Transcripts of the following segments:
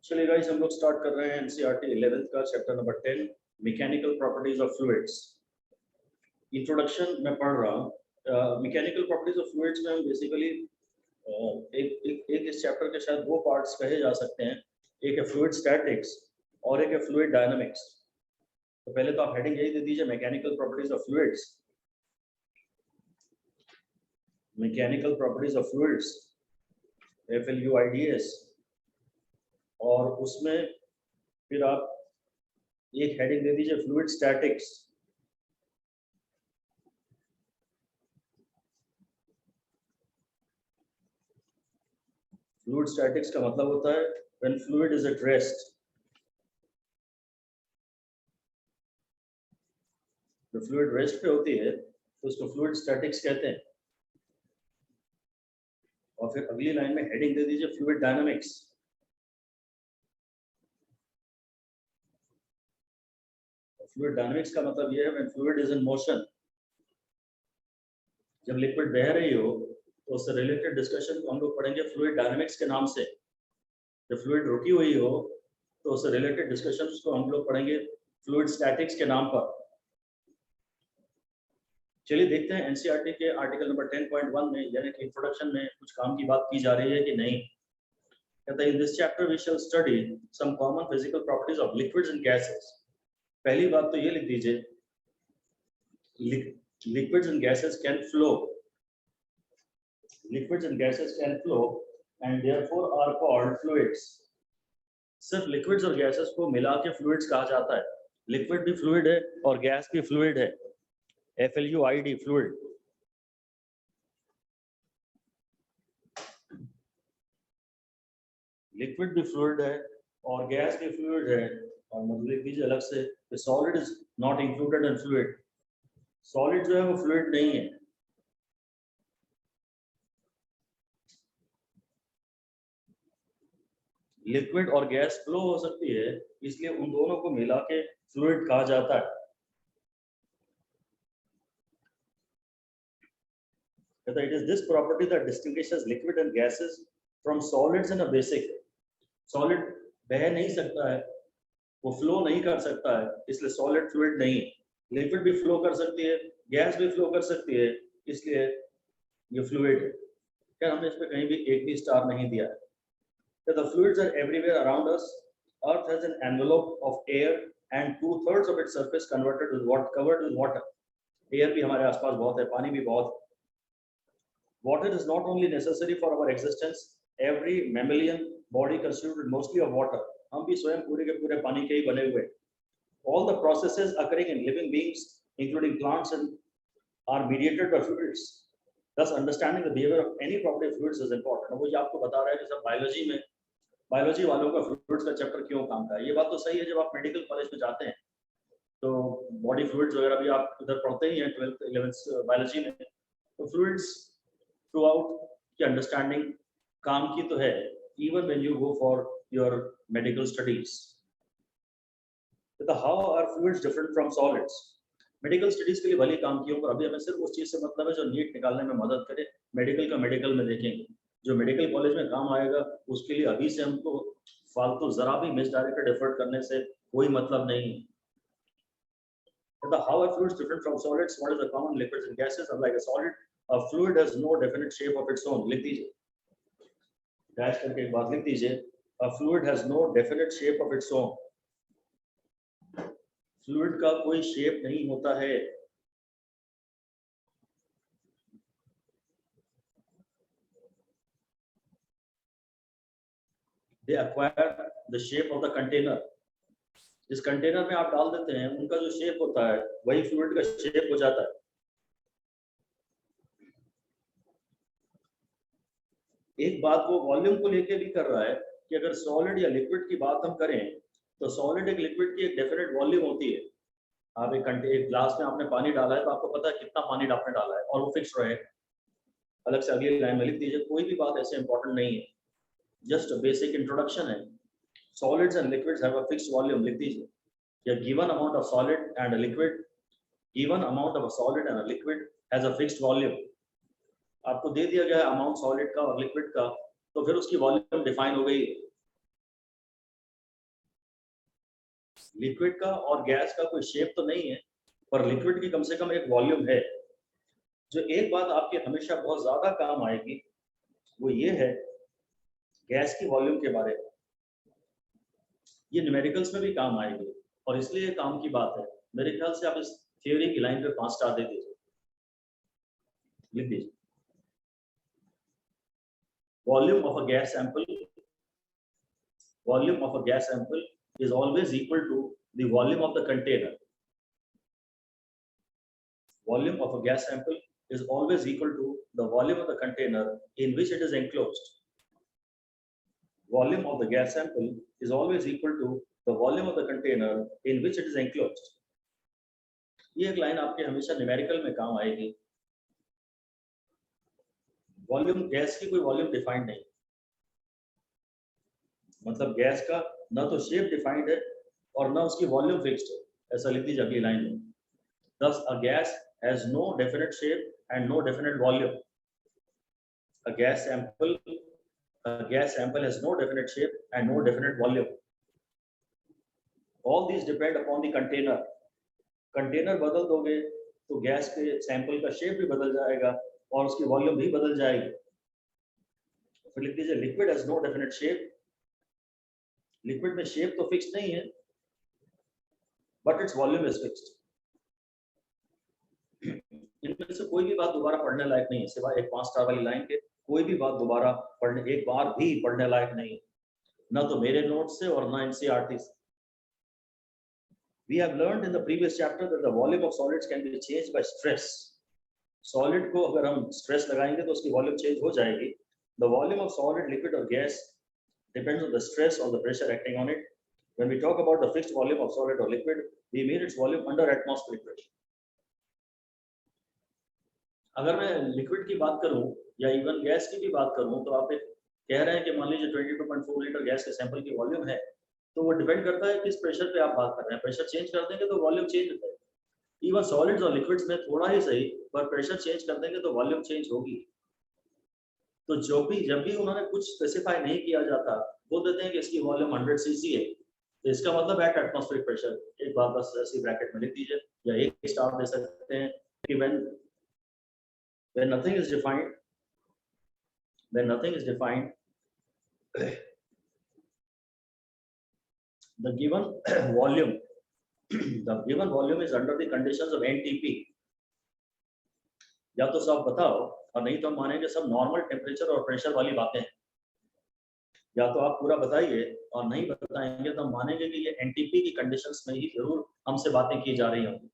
चलिए गाइस, हम लोग स्टार्ट कर रहे हैं एनसीईआरटी 11th का chapter number 10 mechanical properties of fluids. Introduction में पढ़ रहा हूँ। मैकेनिकल प्रॉपर्टीज ऑफ फ्लूइड्स में हम बेसिकली एक इस चैप्टर के शायद दो पार्ट्स कहे जा सकते हैं। एक है फ्लूइड स्टैटिक्स और एक है फ्लूइड डायनामिक्स। तो पहले तो आप हेडिंग यही दे दीजिए, mechanical properties of fluids. Mechanical properties of fluids, FLUIDS। और उसमें फिर आप एक हेडिंग दे दीजिए फ्लूइड स्टैटिक्स। फ्लूइड स्टैटिक्स का मतलब होता है when fluid is at rest. जब फ्लूइड रेस्ट पे होती है तो उसको फ्लूइड स्टैटिक्स कहते हैं। और फिर अगली लाइन में हेडिंग दे दीजिए फ्लूइड डायनामिक्स। फ्लूइड डायनामिक्स का मतलब यह है when fluid is in motion. जब लिक्विड बह रही हो तो उससे रिलेटेड डिस्कशन को हम लोग पढ़ेंगे फ्लूइड डायनामिक्स के नाम से। जब फ्लूइड रुकी हुई हो तो उससे रिलेटेड डिस्कशंस को हम लोग पढ़ेंगे फ्लूइड स्टैटिक्स के नाम पर। चलिए देखते हैं एनसीईआरटी के आर्टिकल नंबर 10.1 में, यानी कि इंट्रोडक्शन में कुछ काम की बात की जा रही है कि नहीं। कहता है in this chapter we shall study some common physical properties of liquids and gases. पहली बात तो ये लिख दीजिए, liquids and gases can flow. Liquids and gases can flow and therefore are called fluids. सिर्फ liquids और gases को मिला के fluids कहा जाता है। liquid भी fluid है और gas भी fluid है, FLUID fluid। liquid भी fluid है और gas भी fluid है। और मतलब लिख दीजिए अलग से, solid is not included in fluid। solid जो है वो fluid नहीं है। लिक्विड और गैस फ्लो हो सकती है, इसलिए उन दोनों को मिला के फ्लूइड कहा जाता है। It is this property that distinguishes liquid and gases from solids in a basic. Solid बह नहीं सकता है, वो फ्लो नहीं कर सकता है, इसलिए सॉलिड फ्लूइड नहीं। लिक्विड भी फ्लो कर सकती है, गैस भी फ्लो कर सकती है, इसलिए ये फ्लूइड है। क्या हमने इस पे कहीं भी एक भी स्टार नहीं दिया है। The fluids are everywhere around us. Earth has an envelope of air and 2/3 of its surface covered with water. Air भी हमारे आसपास बहुत है, पानी भी बहुत है। Water is not only necessary for our existence. Every mammalian body constituted mostly of water. हम भी स्वयं पूरे के पूरे पानी के ही बने हुए। All the processes occurring in living beings, including plants, are mediated by fluids. Thus, understanding the behavior of any property of fluids is important. वो ये आपको बता रहा है कि सब बायोलॉजी वालों का फ्लूइड्स का चैप्टर क्यों काम का है। ये बात तो सही है, जब आप मेडिकल कॉलेज में जाते हैं तो बॉडी फ्लूइड्स वगैरह भी आप इधर पढ़ते ही हैं 12th 11th बायोलॉजी में। तो फ्लूइड्स थ्रू आउट की अंडरस्टैंडिंग काम की तो है, even when you go for your medical studies. How are fluids different from solids. Medical studies के लिए भली काम की हो, पर अभी हमें सिर्फ उस चीज से मतलब है जो नीट निकालने में मदद करे। मेडिकल का मेडिकल में देखेंगे, जो मेडिकल कॉलेज में काम आएगा उसके लिए अभी से हमको फालतू जरा भी मिसडायरेक्टेड एफर्ट करने से कोई मतलब नहीं है। How are fluids different from solids? What is the common liquids and gases? Unlike a solid, a fluid has no definite shape of its own. लिख दीजिए, डैश करके एक बात लिख दीजिए, a fluid has no definite shape of its own. Fluid का कोई shape नहीं होता है। They acquire the shape of the container. जिस कंटेनर में आप डाल देते हैं उनका जो शेप होता है वही फ्लूइड का शेप हो जाता है। एक बात वो वॉल्यूम को लेके भी कर रहा है कि अगर सॉलिड या लिक्विड की बात हम करें तो सॉलिड एक लिक्विड की एक डेफिनेट वॉल्यूम होती है। आप एक ग्लास में आपने पानी डाला है तो आपको पता है कितना पानी आपने डाला है और वो फिक्स रहे। अलग से अगली लाइन में लिख दीजिए, कोई भी बात ऐसे इंपॉर्टेंट नहीं है, जस्ट अ बेसिक इंट्रोडक्शन है। Solids and liquids have a fixed volume. लिख दीजिए, a given amount of solid and a liquid, given amount of a solid and a liquid has a fixed volume. आपको दे दिया गया है amount solid का और liquid का, तो फिर उसकी वॉल्यूम डिफाइन हो गई। लिक्विड का और गैस का कोई शेप तो नहीं है, पर लिक्विड की कम से कम एक वॉल्यूम है। जो एक बात आपके हमेशा बहुत ज्यादा काम आएगी वो ये है गैस की वॉल्यूम के बारे में। ये न्यूमेरिकल्स में भी काम आएगी और इसलिए काम की बात है। मेरे ख्याल से आप इस थ्योरी की लाइन पे 5 स्टार दे दीजिए, लिख दीजिए। Volume of a gas sample, volume of a gas sample is always equal to the volume of the container. Volume of a gas sample is always equal to the volume of the container in which it is enclosed. Volume of the gas sample is always equal to the volume of the container in which it is enclosed. ये एक line आपके हमेशा numerical में काम आएगी। Volume, gas की कोई volume defined नहीं, मतलब गैस का ना तो शेप डिफाइंड है और ना उसकी वॉल्यूम फिक्स्ड है, ऐसा लिख दीजिए अगली लाइन में। Thus, a gas has no definite shape and no definite volume. A gas sample has no definite shape and no definite volume. All these depend upon the container. Container बदल दोगे तो gas के sample का shape भी बदल जाएगा और उसकी वॉल्यूम भी बदल जाएगी। फिर लिख दीजिए liquid has no definite shape. Liquid में शेप तो फिक्स नहीं है, but its volume is fixed. इनमें से कोई भी बात दोबारा पढ़ने लायक नहीं है, सिवाय एक 5 स्टार वाली लाइन के। कोई भी बात दोबारा पढ़ने, एक बार भी पढ़ने लायक नहीं है, ना तो मेरे नोट से और ना एनसीईआरटी से। We have learned in the previous chapter that the volume of solids can be changed by stress. Solid को अगर हम stress लगाएंगे तो उसकी volume change हो जाएगी। The volume of solid, liquid or gas depends on the stress or the pressure acting on it. When we talk about the fixed volume of solid or liquid, we mean its volume under atmospheric pressure. अगर मैं liquid की बात करूं या even gas की भी बात करूं, तो आप कह रहे हैं कि मान लीजिए 22.4 लीटर गैस के सैंपल की वॉल्यूम है, तो वो डिपेंड करता है किस प्रेशर पे आप बात कर रहे हैं। प्रेशर चेंज कर देंगे तो वॉल्यूम चेंज हो जाएगी। इवन सॉलिड्स और लिक्विड्स में थोड़ा ही सही, पर प्रेशर चेंज कर देंगे तो वॉल्यूम चेंज होगी। तो जब भी उन्होंने कुछ स्पेसिफाई नहीं किया जाता, बोल देते हैं कि इसकी वॉल्यूम 100 cc है, तो इसका मतलब एट एटमॉस्फेरिक प्रेशर। एक बात बस ऐसी ब्रैकेट में लिख दीजिए या एक स्टार दे सकते हैं कि when nothing is defined, the given volume is under the conditions of NTP. या तो सब बताओ और नहीं तो हम मानेंगे सब नॉर्मल टेम्परेचर और प्रेशर वाली बातें हैं। या तो आप पूरा बताइए और नहीं बताएंगे तो हम मानेंगे कि ये एनटीपी की कंडीशंस में ही जरूर हमसे बातें की जा रही होंगी।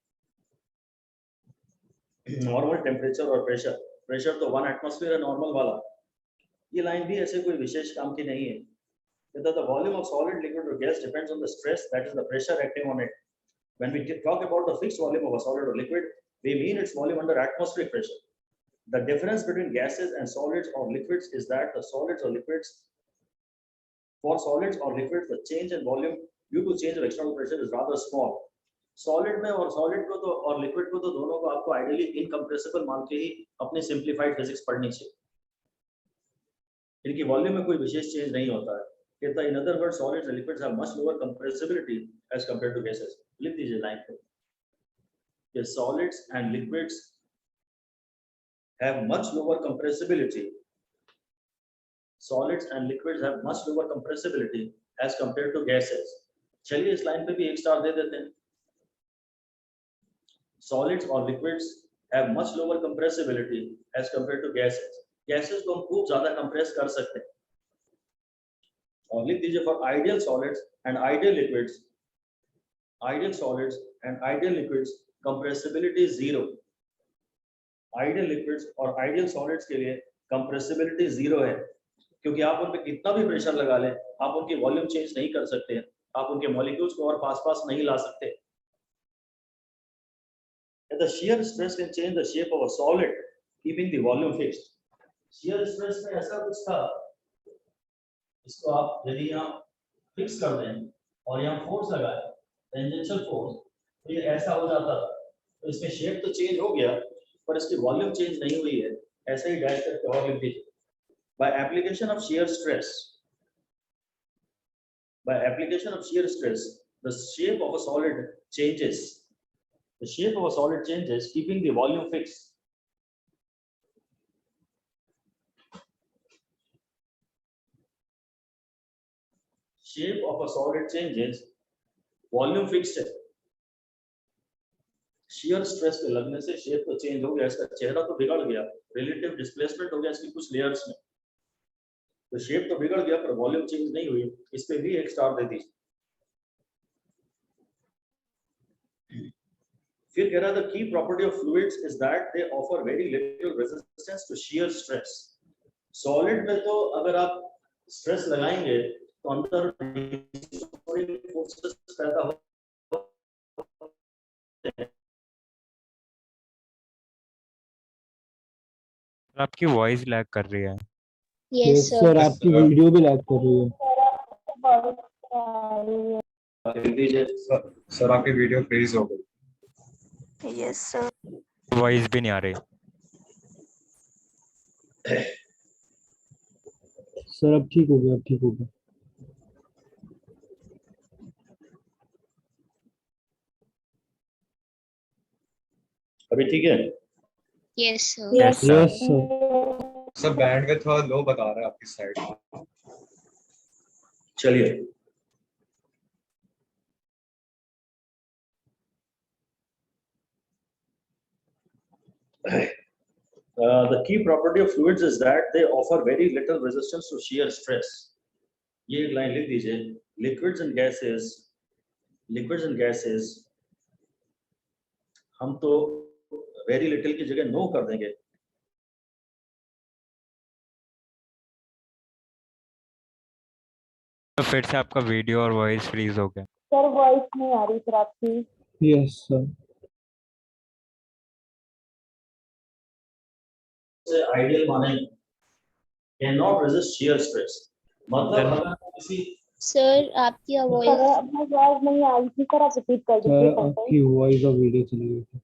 नॉर्मल टेम्परेचर और प्रेशर तो 1 एटमॉस्फेयर है नॉर्मल वाला। ये लाइन भी ऐसे कोई विशेष काम की नहीं है। The volume of solid, liquid or gas depends on the stress, that is the pressure acting on it. When we talk about the fixed volume of a solid or liquid, we mean its volume under atmospheric pressure. The difference between gases and solids or liquids is that for solids or liquids, the change in volume due to change of external pressure is rather small. Solid में और solid को तो और liquid को तो दोनों को आपको ideally incompressible मान के ही अपनी simplified physics पढ़नी चाहिए। इनकी वॉल्यूम में कोई विशेष चेंज नहीं होता है। In other words, solids and liquids have much lower compressibility as compared to gases. लिख दीजिए लाइन पे कि solids and liquids have much lower compressibility. Solids and liquids have much lower compressibility as compared to gases. चलिए इस line पे भी एक star दे देते हैं। Solids or liquids have much lower compressibility as compared to gases. Gases को हम खूब ज्यादा compress कर सकते हैं। और लिख दीजिए for ideal solids and ideal liquids compressibility is 0. Ideal liquids और ideal solids के लिए compressibility 0 है, क्योंकि आप उन पे कितना भी प्रेशर लगा लें, आप उनकी वॉल्यूम चेंज नहीं कर सकते हैं, आप उनके मॉलिक्यूल्स को और पास नहीं ला सकते। The shear stress can change the shape of a solid, keeping the volume fixed. Shear stress में ऐसा कुछ था, इसको आप यदि यहाँ फिक्स कर दें और यहाँ फोर्स लगाए, टेंजेंशियल फोर्स, तो ये ऐसा हो जाता था। तो इसमें शेप तो चेंज हो गया पर इसकी वॉल्यूम चेंज नहीं हुई है। ऐसे ही डैश करके और लिख दीजिए। By application of shear stress, the shape of a solid changes. The shape of a solid changes, keeping the volume fixed. Shape of a solid changes, volume fixed है. Shear stress के लगने से shape तो change हो गया, इसका चेहरा तो बिगड़ गया, रिलेटिव डिस्प्लेसमेंट हो गया इसकी कुछ लेयर्स में. तो शेप तो बिगड़ गया पर वॉल्यूम चेंज नहीं हुई. इस पे भी एक स्टार दे दीजिए. फिर कह रहा था की property of fluids is that they offer very little resistance to shear stress. Solid में तो अगर आप स्ट्रेस लगाएंगे तो अंदर फोर्सेस पैदा हो. आपकी वॉइस लैग कर रही है. यस सर, आपकी वीडियो भी लैग कर रही है. सर आपकी वीडियो फ्रीज हो गई. Yes sir. वॉइस भी नहीं आ रही. सर अब ठीक हो गया, अब ठीक हो गया. अभी ठीक है. Yes sir. Yes, sir. Yes sir. Sir bandwidth थोड़ा लो बता रहा है आपकी साइड. चलिए. The key property of fluids is that they offer very little resistance to shear stress. ये एक लाइन लिख दीजिए. Liquids and gases हम तो very little की जगह no कर देंगे. तो फिर से आपका वीडियो और वॉइस फ्रीज हो गया. सर वॉइस नहीं आ रही सर आपकी. Yes sir. से आइडियल मानेंगे cannot resist shear stress. मतलब अगर किसी सर आपकी सर आवाज अपना आवाज नहीं आ रही थी सर, आप रिपीट कर दीजिए. सर आपकी वॉइस और वीडियो चली गई थी.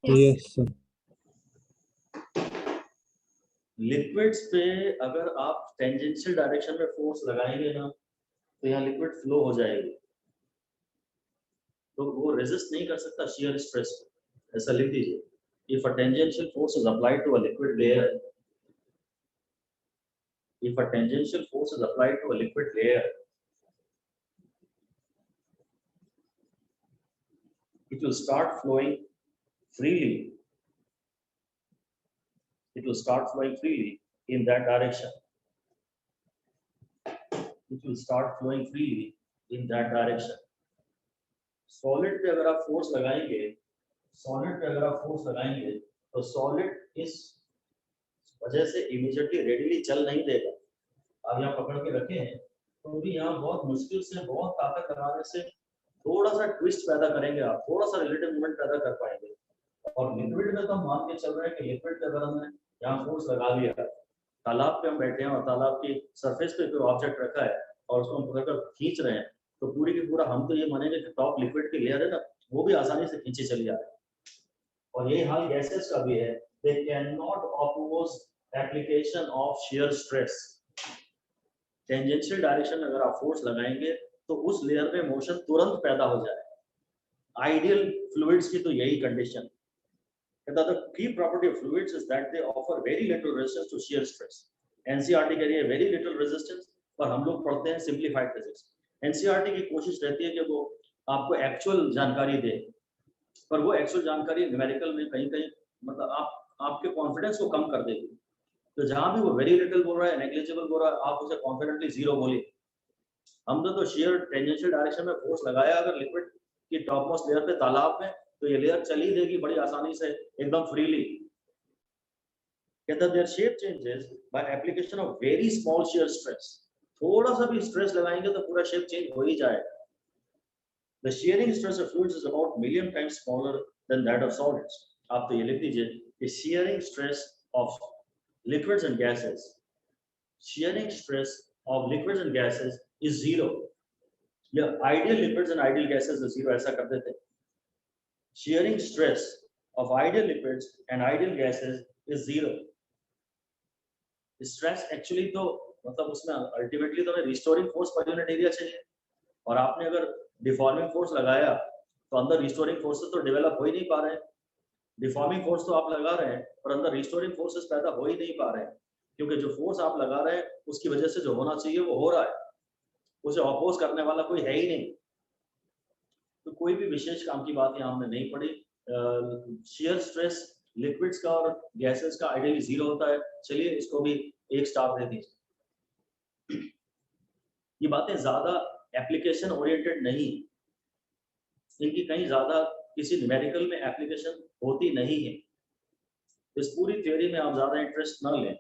Yes sir. लिक्विड्स पे अगर आप टेंजेंशियल डायरेक्शन में फोर्स लगाएंगे ना तो यहाँ लिक्विड फ्लो हो जाएगी, तो वो रेजिस्ट नहीं कर सकता shear stress को. ऐसा लिख दीजिए. If a tangential force is applied to a liquid layer, if a tangential force is applied to a liquid layer, it will start flowing freely. It will start flowing freely in that direction. It will start flowing freely in that direction. Solid पे अगर आप force लगाएंगे, solid पे अगर आप force लगाएंगे तो solid इस वजह से immediately readily चल नहीं देगा. आप यहाँ पकड़ के रखे हैं तो भी यहाँ बहुत मुश्किल से बहुत ताकत लगाने से थोड़ा सा ट्विस्ट पैदा करेंगे, आप थोड़ा सा रिलेटिव मूवमेंट पैदा कर पाएंगे. और लिक्विड में तो हम मान के चल रहे हैं कि लिक्विड पे अगर हमने यहाँ फोर्स लगा लिया, तालाब पे हम बैठे हैं और तालाब की सरफेस पे कोई ऑब्जेक्ट रखा है और उसको हम पकड़कर खींच रहे हैं, तो पूरी की पूरा हम तो ये मानेंगे कि टॉप लिक्विड की लेयर है ना, वो भी आसानी से खींचे चली जा रही है. और यही हाल गैसेस का भी है. They can not oppose application of shear stress. Tangential direction में अगर आप फोर्स लगाएंगे तो उस लेयर में मोशन तुरंत पैदा हो जाए. आइडियल फ्लूइड्स की तो यही condition. The key property of fluids is that they offer very little resistance to shear stress. NCERT कह रही है very little resistance, पर हम लोग पढ़ते हैं simplified physics. NCERT की कोशिश रहती है कि वो आपको एक्चुअल जानकारी दे, पर वो एक्चुअल जानकारी न्यूमेरिकल में कहीं कहीं मतलब आपके कॉन्फिडेंस को कम कर देगी. तो जहां भी वो वेरी लिटिल बोल रहा है, नेग्लिजिबल बोल रहा है, आप उसे कॉन्फिडेंटली जीरो बोलिए. हमने तो शेयर टेंजेंशियल डायरेक्शन में फोर्स लगाया अगर लिक्विड की टॉप मोस्ट लेयर पे तालाब में, तो ये लेयर चली देगी बड़ी आसानी से एकदम फ्रीली. कहता है their shape changes by application of very small shear stress. थोड़ा सा भी स्ट्रेस लगाएंगे तो पूरा शेप चेंज हो ही जाएगा. The shearing stress of fluids is about million times smaller than that of solids. आप तो ये लिख दीजिए कि shearing stress of liquids and gases shearing stress of liquids and gases is zero. या ideal liquids and ideal gases is zero, ऐसा कर देते. Shearing stress of ideal liquids and ideal gases is zero. Stress actually तो मतलब उसमें ultimately तो हमें restoring force per unit area चाहिए, और आपने अगर डिफॉर्मिंग फोर्स लगाया तो अंदर रिस्टोरिंग फोर्सेस तो डेवलप हो ही नहीं पा रहे हैं. डिफॉर्मिंग फोर्स तो आप लगा रहे हैं और अंदर रिस्टोरिंग फोर्सेस पैदा हो ही नहीं पा रहे हैं, क्योंकि जो फोर्स आप लगा रहे हैं उसकी वजह से जो होना चाहिए वो हो रहा है, उसे अपोज करने वाला कोई है ही नहीं. तो कोई भी विशेष काम की बात यहाँ हमने नहीं पढ़ी. शेयर स्ट्रेस लिक्विड्स का और गैसेस का आइडियली जीरो होता है. चलिए इसको भी 1 स्टार दे दीजिए. ये बातें ज्यादा एप्लीकेशन ओरिएंटेड नहीं, इनकी कहीं ज्यादा किसी न्यूमेरिकल में एप्लीकेशन होती नहीं है. इस पूरी थ्योरी में आप ज्यादा इंटरेस्ट न लें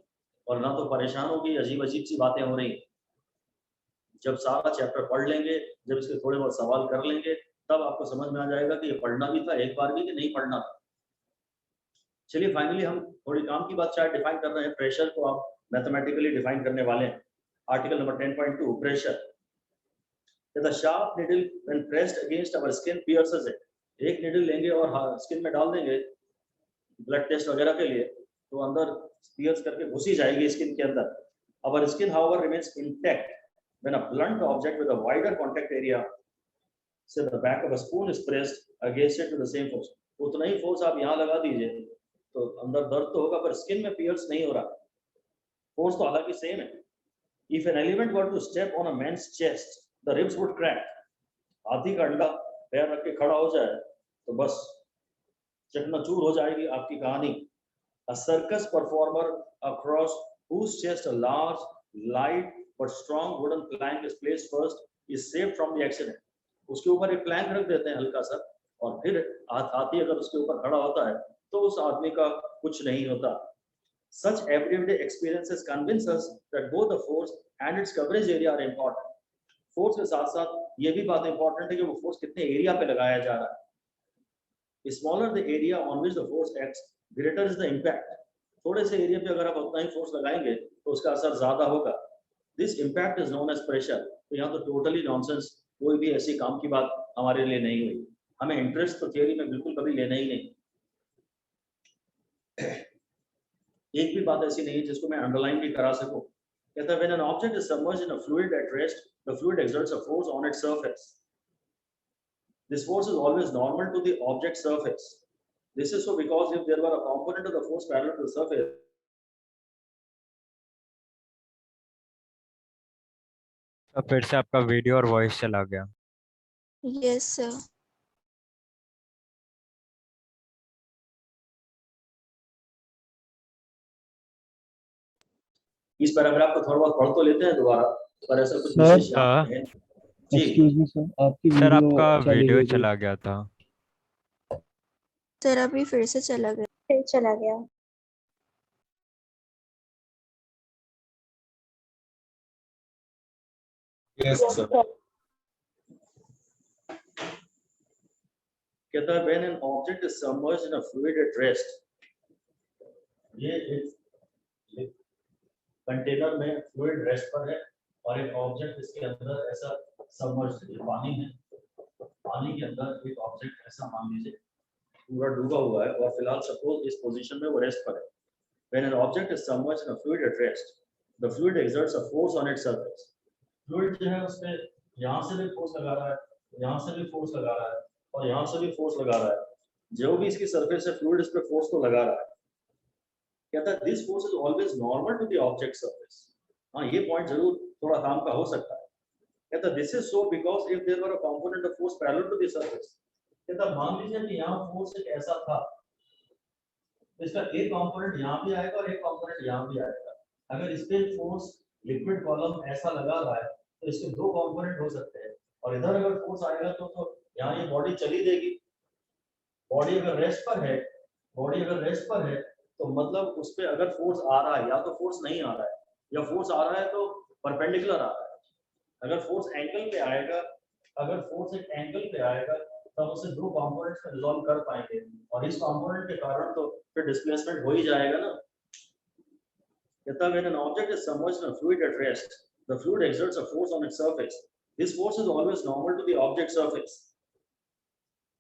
और ना तो परेशान होगी, अजीब अजीब सी बातें हो रही हैं. जब सारा चैप्टर पढ़ लेंगे, जब इसके थोड़े बहुत सवाल कर लेंगे, तब आपको समझ में आ जाएगा कि ये पढ़ना भी था एक बार भी कि नहीं पढ़ना था. चलिए फाइनली हम थोड़ी काम की बात शायद डिफाइन कर रहे हैं. प्रेशर को आप मैथमेटिकली डिफाइन करने वाले हैं. Article number 10.2 pressure. The sharp needle when pressed against our skin pierces it. एक needle लेंगे और स्किन में डाल देंगे ब्लड टेस्ट वगैरह के लिए, तो अंदर pierce करके घुसी जाएगी स्किन के अंदर. Our skin however remains intact when a blunt object with a wider contact area, say the back of a spoon, is pressed against it with the same force. उतना ही फोर्स आप यहाँ लगा दीजिए तो अंदर दर्द तो होगा, पर स्किन में pierce नहीं हो रहा. फोर्स तो हालांकि सेम है. If an elephant were to step on a man's chest, the ribs would crack. हाथी का अंडा पैर रख के खड़ा हो जाए तो बस चकनाचूर हो जाएगी आपकी कहानी. A circus performer across whose chest a large, light but strong wooden plank is placed first is saved from the accident. उसके ऊपर एक प्लैंक रख देते हैं हल्का सा, और फिर हाथी अगर उसके ऊपर खड़ा होता है तो उस आदमी का कुछ नहीं होता. Such everyday experiences convince us that both the force and its coverage area are important. Force के साथ साथ ये भी बात इंपॉर्टेंट है कि वो फोर्स कितने एरिया पे लगाया जा रहा है. Smaller the area on which the force acts, greater is the impact. थोड़े से एरिया पे अगर आप उतना ही फोर्स लगाएंगे तो उसका असर ज्यादा होगा. This impact is known as pressure. तो यहाँ तो टोटली नॉनसेंस, कोई भी ऐसी काम की बात हमारे लिए नहीं हुई. हमें इंटरेस्ट तो थियरी में बिल्कुल कभी लेना ही नहीं. एक भी बात ऐसी नहीं है जिसको मैं अंडरलाइन भी करा सकूं. कहता है when an object is submerged in a fluid at rest, the fluid exerts a force on its surface. This force is always normal to the object surface. This is so because if there were a component of the force parallel to the surface, तो फिर से आपका video और voice चला गया. Yes, sir. इस paragraph को थोड़ा बहुत पढ़ तो लेते हैं दोबारा, पर ऐसा कुछ सर, विशेष यहाँ पे है. जी एक्सक्यूज मी सर, आपकी सर आपका चली वीडियो गई थी. चला गया था. सर अभी फिर से चला गया. फिर चला गया. Yes, sir. कहता है when an object is submerged in a fluid at rest, ये एक कंटेनर में फ्लूइड रेस्ट पर है और एक ऑब्जेक्ट इसके अंदर ऐसा सबमर्ज्ड है. पानी है, पानी के अंदर एक ऑब्जेक्ट ऐसा मान लीजिए पूरा डूबा हुआ है और फिलहाल सपोज इस पोजीशन में वो रेस्ट पर है. When an object is submerged in a fluid at rest, the fluid exerts a force on its surface. Fluid जो है उसपे यहाँ से भी फोर्स लगा रहा है, यहाँ से भी फोर्स लगा रहा है और यहाँ से भी फोर्स लगा रहा है. जो भी इसकी सरफेस है फ्लूइड इस पे फोर्स तो लगा रहा है. कहता है this force is always normal to the object surface. हाँ, ये पॉइंट जरूर थोड़ा काम का हो सकता है. कहता है this is so because if there were a component of force parallel to the surface. कहता मान लीजिए कि यहाँ फोर्स एक ऐसा था, इसका एक कंपोनेंट यहाँ भी आएगा और एक कंपोनेंट यहाँ भी आएगा. अगर इस पे फोर्स लिक्विड कॉलम ऐसा लगा रहा है तो इसके दो कंपोनेंट हो सकते हैं, और इधर अगर फोर्स आएगा तो यहाँ ये बॉडी चली देगी. बॉडी अगर रेस्ट पर है, बॉडी अगर रेस्ट पर है तो मतलब उस पे अगर फोर्स आ रहा है या तो फोर्स नहीं आ रहा है, या फोर्स आ रहा है तो परपेंडिकुलर आ रहा है. अगर फोर्स एंगल पे आएगा, अगर फोर्स एक एंगल पे आएगा तब उसे दो कंपोनेंट्स में रिजॉल्व कर पाएंगे, और इस कंपोनेंट के कारण तो फिर डिस्प्लेसमेंट हो ही जाएगा ना. कहता है when an object is submerged in a fluid at rest, the fluid exerts a force on its surface. This force is always normal to the object surface.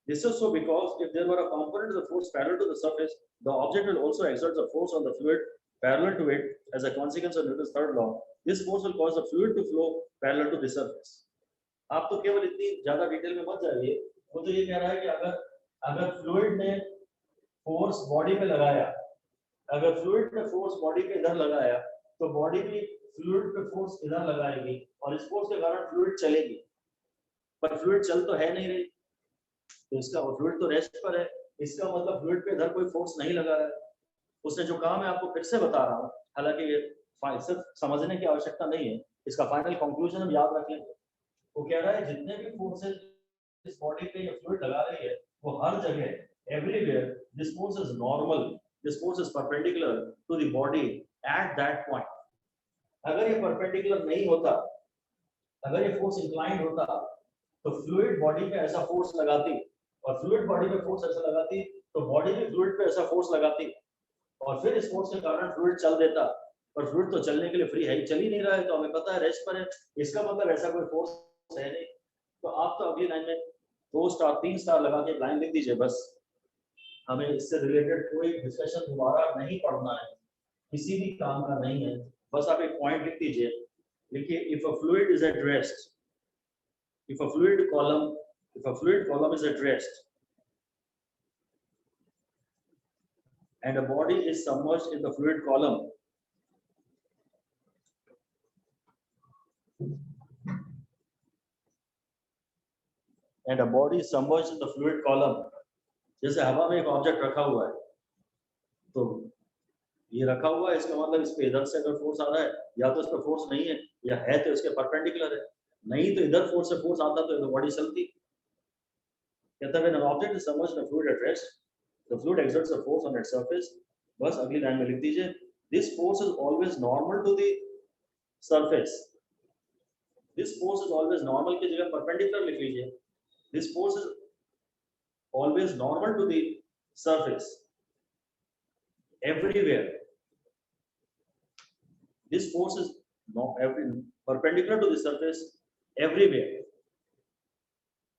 This is so because if there were a component of the force parallel to the surface, the object will also exert a force on the fluid parallel to it as a consequence of Newton's third law. This force will cause the fluid to flow parallel to the surface. आप तो केवल इतनी ज्यादा detail में मत जाइए, वो तो ये कह रहा है कि अगर फ्लूइड ने फोर्स बॉडी पे लगाया, अगर फ्लूइड ने फोर्स बॉडी पे इधर लगाया, तो बॉडी भी फ्लूइड पे फोर्स इधर लगाएगी और इस फोर्स के कारण फ्लूइड चलेगी, पर फ्लूइड चल तो है नहीं रही, तो इसका फ्लूइड तो रेस्ट पर है, इसका मतलब फ्लूइड पे इधर कोई फोर्स नहीं लगा रहा है। उसने जो काम है आपको फिर से बता रहा हूँ, हालांकि ये सिर्फ समझने की आवश्यकता नहीं है, इसका फाइनल कंक्लूजन हम याद रख लेंगे। वो कह रहा है जितने भी फोर्सेस इस बॉडी पे ये फ्लूइड लगा रही है, वो हर जगह everywhere this force is normal, this force is perpendicular to the body at that point. अगर ये परपेंडिकुलर नहीं होता, अगर ये फोर्स इंक्लाइंड होता, तो फ्लूइड बॉडी पे ऐसा फोर्स लगाती, और फ्लूइड बॉडी पे फोर्स ऐसा लगाती, तो बॉडी भी फ्लूइड पे ऐसा फोर्स लगाती, और फिर इस फोर्स के कारण फ्लूइड चल देता, पर फ्लूइड तो चलने के लिए फ्री है ही, चल ही नहीं रहा है, तो हमें पता है रेस्ट पर है, इसका मतलब ऐसा कोई फोर्स है नहीं। तो आप तो अगली लाइन में 2 स्टार 3 स्टार लगा के लाइन लिख दीजिए, बस हमें इससे रिलेटेड कोई डिस्कशन दोबारा नहीं पढ़ना है, किसी भी काम का नहीं है, बस आप एक पॉइंट लिख दीजिए, लिखिए if a fluid is at rest, if a fluid column is at rest and a body is submerged in the fluid column, and a body is submerged in the fluid column, जैसे हवा में एक object रखा हुआ है, तो ये रखा हुआ है, इसका मतलब इस पे इधर से अगर फोर्स आ रहा है, या तो इस पे फोर्स नहीं है, या है तो इसके परपेंडिकुलर है, नहीं तो इधर फोर्स से फोर्स आता तो बॉडी चलती। कहता है when an object is submerged in a fluid at rest, the fluid exerts a force on its surface, बस अगली लाइन में लिख दीजिए this force is always normal to the surface, this force is always normal की जगह perpendicular लिख लीजिए, this force is always normal to the surface everywhere, this force is perpendicular to the surface everywhere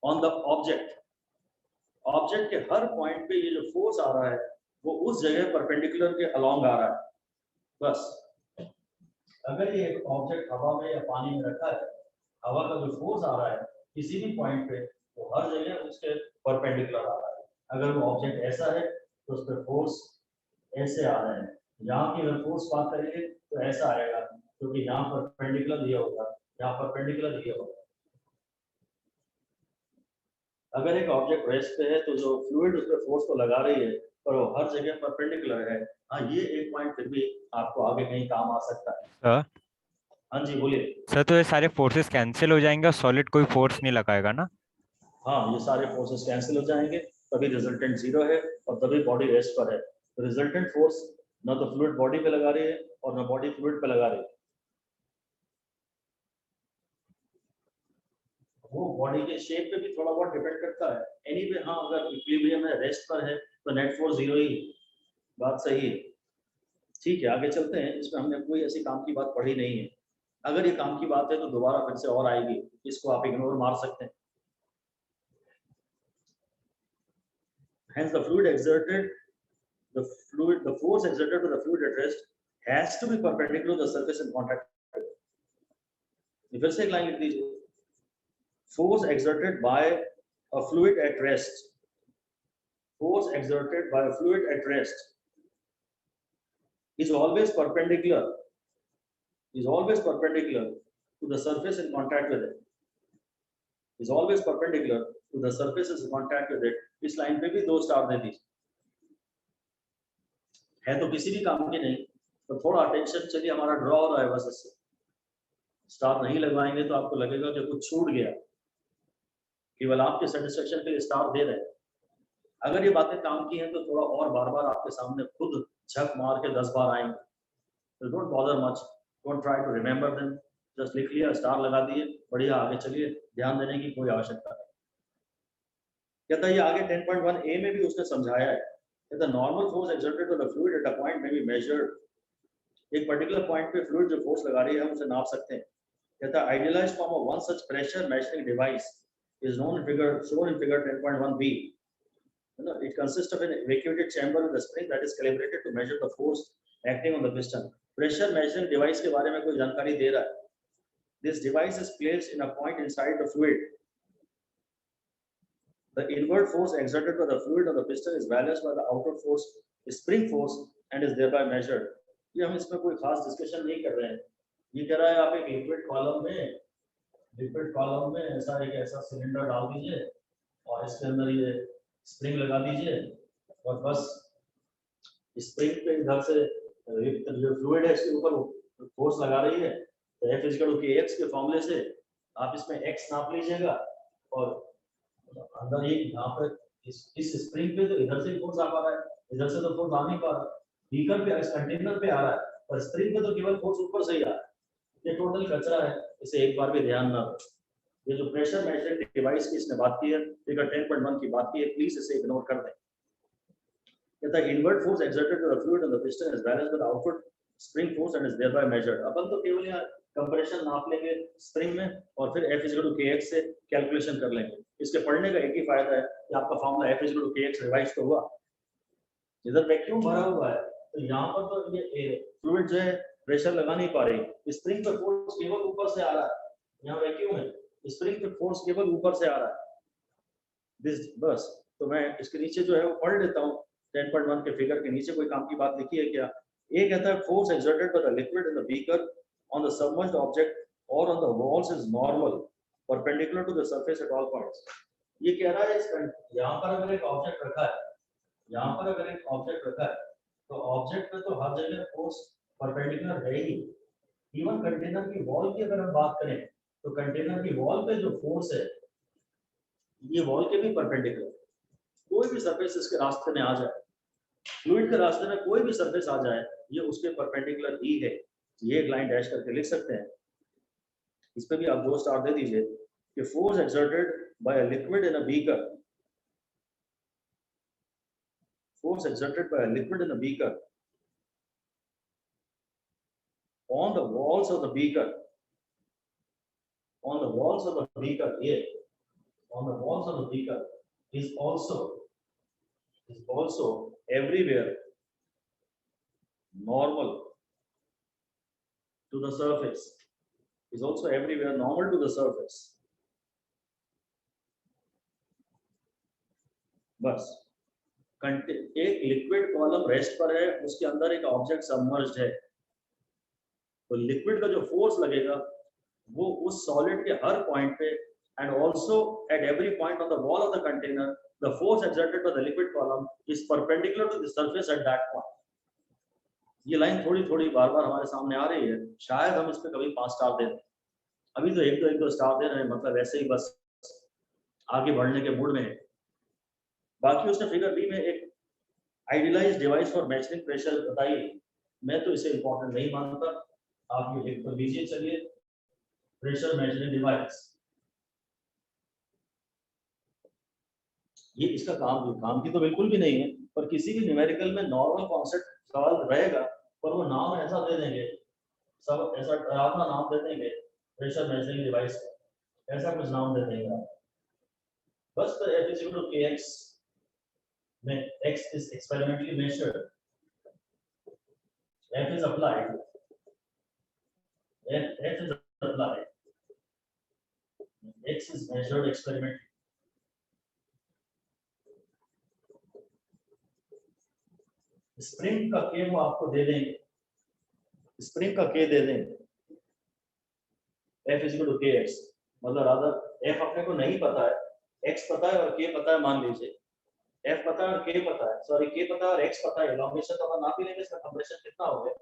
on the object के हर point पे ये जो force आ रहा है वो उस जगह परपेंडिकुलर के अलोंग आ रहा है। बस अगर ये एक ऑब्जेक्ट हवा में या पानी में रखा है, हवा का जो फोर्स आ रहा है किसी भी पॉइंट पे वो हर जगह उसके परपेंडिकुलर आ रहा है। अगर वो ऑब्जेक्ट ऐसा है तो उस पर फोर्स ऐसे आ रहे हैं, यहाँ की अगर फोर्स बात करेंगे तो ऐसा आएगा, क्योंकि यहाँ परपेंडिकुलर ये होगा, यहाँ परपेंडिकुलर ये होगा। अगर एक ऑब्जेक्ट रेस्ट पे है तो जो फ्लूइड उस पर फोर्स को लगा रही है, पर वो हर जगह परपेंडिकुलर है। हाँ, ये एक पॉइंट फिर भी आपको आगे कहीं काम आ सकता है। सर हाँ जी बोलिए। सर, तो ये सारे फोर्सेस कैंसिल हो जाएंगे और सॉलिड कोई फोर्स नहीं लगाएगा ना? हाँ, ये सारे फोर्सेस कैंसिल हो जाएंगे, तभी रिजल्टेंट 0 है और तभी बॉडी रेस्ट पर है। तो रिजल्टेंट फोर्स ना तो फ्लूइड बॉडी पे लगा रही है और ना बॉडी फ्लूइड पे लगा रही है, वो बॉडी के शेप पे भी थोड़ा बहुत डिपेंड करता है। एनीवे हाँ, अगर इक्विलिब्रियम है, रेस्ट पर है, तो नेट फोर्स 0 ही, बात सही है। ठीक है, आगे चलते हैं। इसमें हमने कोई ऐसी काम की बात पढ़ी नहीं है, अगर ये काम की बात है तो दोबारा फिर से और आएगी, इसको आप इग्नोर मार सकते हैं। Hence the fluid exerted, the force exerted to the fluid at rest has to be perpendicular to the surface in contact. फिर से एक लाइन लिख दीजिए, force exerted by a fluid at rest, force exerted by a fluid at rest is always perpendicular to the surface in contact with it, is always perpendicular to the surface in contact with it। इस line पे भी 2 star दे दीजिए। है तो किसी भी काम की नहीं, तो थोड़ा अटेंशन, चलिए हमारा ड्रॉ हो रहा है बस, इससे स्टार नहीं लगवाएंगे तो आपको लगेगा कि कुछ छूट गया, केवल आपके सेटिस्फेक्शन के लिए स्टार दे रहे हैं। अगर ये बातें काम की हैं तो थोड़ा और बार बार आपके सामने खुद झक मार के 10 बार आएंगे, तो don't bother much, don't try to remember them, just लिख लिया, स्टार लगा दिए, बढ़िया, आगे चलिए, ध्यान देने की कोई आवश्यकता नहीं। कहता है ये आगे 10.1 ए में भी उसने समझाया है, कहता normal force exerted to the fluid at a point may be measured एक पर्टिकुलर पॉइंट पे फ्लूइड जो फोर्स लगा रही है हम उसे नाप सकते हैं। कहता है idealised form of one such pressure measuring device is known in figure shown in figure 10.1b. It consists of an vacuated chamber with a spring that is calibrated to measure the force acting on the piston. Pressure measuring device के बारे में कोई जानकारी दे रहा है। This device is placed in a point inside the fluid. The inward force exerted by the fluid on the piston is balanced by the outward force, spring force, and is thereby measured. ये हम इसमें कोई खास discussion नहीं कर रहे हैं। ये कह रहा है आप एक लिक्विड कॉलम में ऐसा सिलेंडर डाल दीजिए और इसके अंदर ये स्प्रिंग लगा दीजिए और बस स्प्रिंग पे इधर से जो फ्लूइड है इसके ऊपर फोर्स लगा रही है, तो F इक्वल टू kx के फॉर्मूले से आप इसमें x नाप लीजिएगा और अंदर ये यहाँ पर इस स्प्रिंग पे तो इधर से फोर्स आ पा रहा है, इधर से तो फोर्स आ नहीं पा रहा, बीकर पे इस कंटेनर पे आ रहा है पर स्प्रिंग पे तो केवल फोर्स ऊपर से ही आ रहा है। ये टोटल कचरा है, इसे एक बार भी ध्यान ना रखें। ये जो प्रेशर मेजरिंग डिवाइस की इसने बात की है, फिगर 10.1 की बात की है, प्लीज इसे इग्नोर कर दें। कहता है inward force exerted by the fluid on the piston is balanced with outward spring force and is thereby measured. अपन तो केवल यहाँ कंप्रेशन नाप लेंगे स्प्रिंग में और फिर F इक्वल टू kx से कैलकुलेशन कर लेंगे। इसके पढ़ने का एक ही फायदा है कि आपका formula F equal to kx revise तो हुआ। इधर वैक्यूम भरा हुआ है तो यहाँ पर तो ये फ्लूइड जो है प्रेशर लगा नहीं पा रही, स्प्रिंग पर फोर्स केवल ऊपर से आ रहा है, यहाँ वैक्यूम है, स्प्रिंग पर फोर्स केवल ऊपर से आ रहा है। दिस बस तो मैं इसके नीचे जो है वो पढ़ लेता हूँ। 10.1 के फिगर के नीचे कोई काम की बात लिखी है क्या? ये कहता है force exerted by the liquid in the beaker on the submerged object or on the walls is normal perpendicular to the surface at all points. ये कह रहा है इस यहाँ पर अगर एक ऑब्जेक्ट रखा है, यहाँ पर अगर एक ऑब्जेक्ट रखा है तो ऑब्जेक्ट पे तो हर जगह फोर्स परपेंडिकुलर है ही। इवन कंटेनर की वॉल की अगर हम बात करें तो कंटेनर की वॉल पे जो फोर्स है ये वॉल के भी परपेंडिकुलर। कोई भी सरफेस इसके रास्ते में आ जाए, फ्लूइड के रास्ते में कोई भी सरफेस आ जाए, ये उसके परपेंडिकुलर ही है। ये एक लाइन डैश करके लिख सकते हैं। इस पे भी आप 2 स्टार दे दीजिए कि force exerted bye a liquid in a beaker, force exerted bye a liquid in a beaker on the walls of the beaker, on the walls of the beaker, here on the walls of the beaker is also everywhere normal to the surface, is also everywhere normal to the surface. बस एक liquid column rest पर है, उसके अंदर एक object submerged है, तो liquid का जो फोर्स लगेगा वो उस सॉलिड के हर पॉइंट पे and also at every point on the wall of the container the force exerted by the liquid column is perpendicular to the surface at that point. ये लाइन थोड़ी थोड़ी बार-बार हमारे सामने आ रही है, शायद हम इस पे कभी 5 स्टार दे दें। अभी तो एक दो स्टार दे रहे हैं, मतलब ऐसे ही बस आगे बढ़ने के मूड में है। बाकी उसने फिगर बी में एक idealised device for measuring pressure बताई, मैं तो इसे इंपॉर्टेंट नहीं मानता, आप ये लिख कर लीजिए। चलिए प्रेशर मेजरिंग डिवाइस, ये इसका काम की तो बिल्कुल भी नहीं है, पर किसी भी न्यूमेरिकल में नॉर्मल कॉन्सेप्ट सवाल रहेगा, पर वो नाम ऐसा दे देंगे, सब ऐसा डरावना नाम दे देंगे प्रेशर मेजरिंग डिवाइस का, ऐसा कुछ नाम दे देंगे बस। तो F is equal to kx में x is experimentally measured, F is applied, F is applied, x is measured experimentally. Spring का k वो आपको दे देंगे, स्प्रिंग का k दे देंगे, F is equal to kx, मतलब रादर F अपने को नहीं पता है, x पता है और k पता है, मान लीजिए F पता है और k पता है, सॉरी k पता है और x पता है, एलोंगेशन तो हम नाप ही लेंगे, इसका कंप्रेशन कितना हो गया।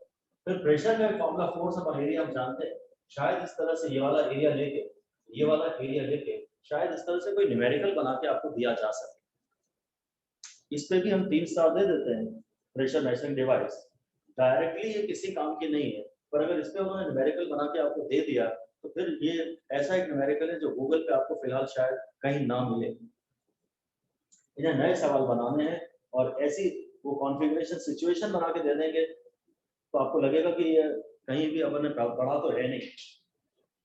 फिर प्रेशर का फॉर्मूला फोर्स अपॉन एरिया हम जानते हैं, शायद इस तरह से ये वाला एरिया लेके, ये वाला एरिया लेके शायद इस तरह से कोई न्यूमेरिकल बना के आपको दिया जा सके। इस पे भी हम 3 स्टार दे देते हैं। प्रेशर मेजरिंग डिवाइस डायरेक्टली ये किसी काम की नहीं है, पर अगर इस पे उन्होंने न्यूमेरिकल बना के आपको दे दिया तो फिर ये ऐसा एक न्यूमेरिकल है जो गूगल पे आपको फिलहाल शायद कहीं ना मिले। इन्हें नए सवाल बनाने हैं और ऐसी वो कॉन्फ़िगरेशन सिचुएशन बना के दे देंगे तो आपको लगेगा कि ये कहीं भी अपन ने पढ़ा तो है नहीं।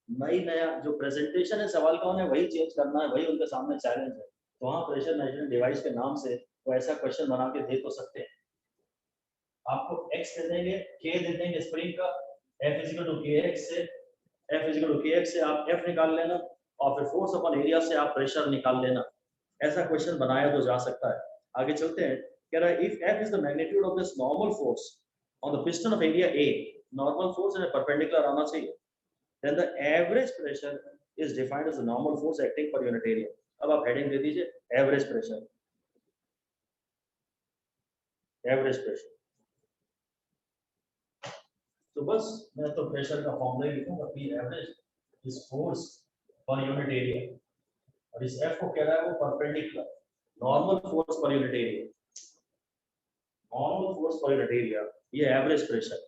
नई नया जो प्रेजेंटेशन है सवाल का उन्हें वही चेंज करना है, वही उनके सामने चैलेंज है। तो वहाँ प्रेशर मेजरिंग डिवाइस के नाम से वो ऐसा क्वेश्चन बना के दे तो सकते हैं। आपको x दे देंगे, k दे देंगे स्प्रिंग का, F इक्वल टू kx से, F इक्वल टू kx से आप F निकाल लेना और फिर फोर्स अपॉन एरिया से आप प्रेशर निकाल लेना। ऐसा क्वेश्चन बनाया तो जा सकता है। आगे चलते हैं। कह रहा है if F is the magnitude of this normal force on the piston of area A, normal force इन्हें perpendicular आना चाहिए, then the average pressure is defined as the normal force acting per unit area। अब आप heading दे दीजिए average pressure, average pressure. तो बस मैं तो प्रेशर का फॉर्मूला ही लिखूंगा, P average is force per unit area, और इस F को कह रहा है वो perpendicular normal force per unit area, normal force per unit area, ये एवरेज प्रेशर।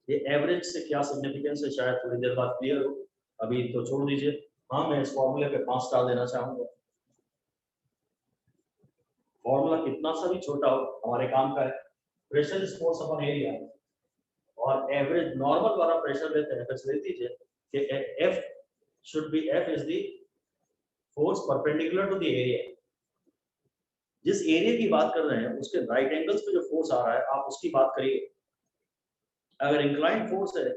ये एवरेज से क्या सिग्निफिकेंस है शायद थोड़ी देर बाद क्लियर हो, अभी तो छोड़ दीजिए। हाँ, मैं इस फॉर्मूले पे 5 स्टार देना चाहूंगा। फॉर्मूला कितना सा भी छोटा हो हमारे काम का है। Pressure is force upon area, और एवरेज नॉर्मल वाला प्रेशर लेते हैं, फिर ले दीजिए कि F should be F is the force perpendicular to the area। जिस एरिया की बात कर रहे हैं उसके राइट एंगल्स पे जो फोर्स आ रहा है आप उसकी बात करिए। अगर इंक्लाइंड फोर्स है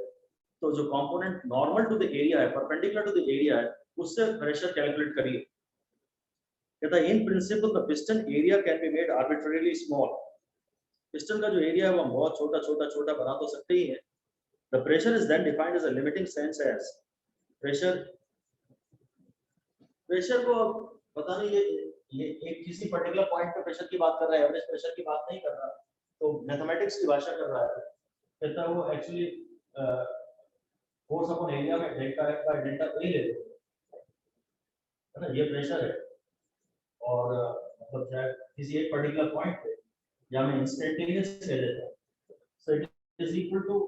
तो जो component normal to the area है, परपेंडिकुलर टू द एरिया है, उससे प्रेशर कैलकुलेट करिए। कहता है in principle the piston area can be made arbitrarily small. Piston का जो एरिया है वो हम बहुत छोटा छोटा छोटा बना तो सकते ही हैं। The pressure is then defined as a limiting sense as pressure. Pressure को पता नहीं ये एक किसी पर्टिकुलर पॉइंट पे प्रेशर की बात कर रहा है, एवरेज प्रेशर की बात नहीं कर रहा, तो मैथमेटिक्स की भाषा कर रहा है। कहता है वो एक्चुअली फोर्स अपॉन एरिया में delta F by delta A ले लो, है ना, ये प्रेशर है, और मतलब चाहे किसी एक पर्टिकुलर पॉइंट पे या मैं इंस्टेंटेनियस ले लेता हूं, so it is equal to,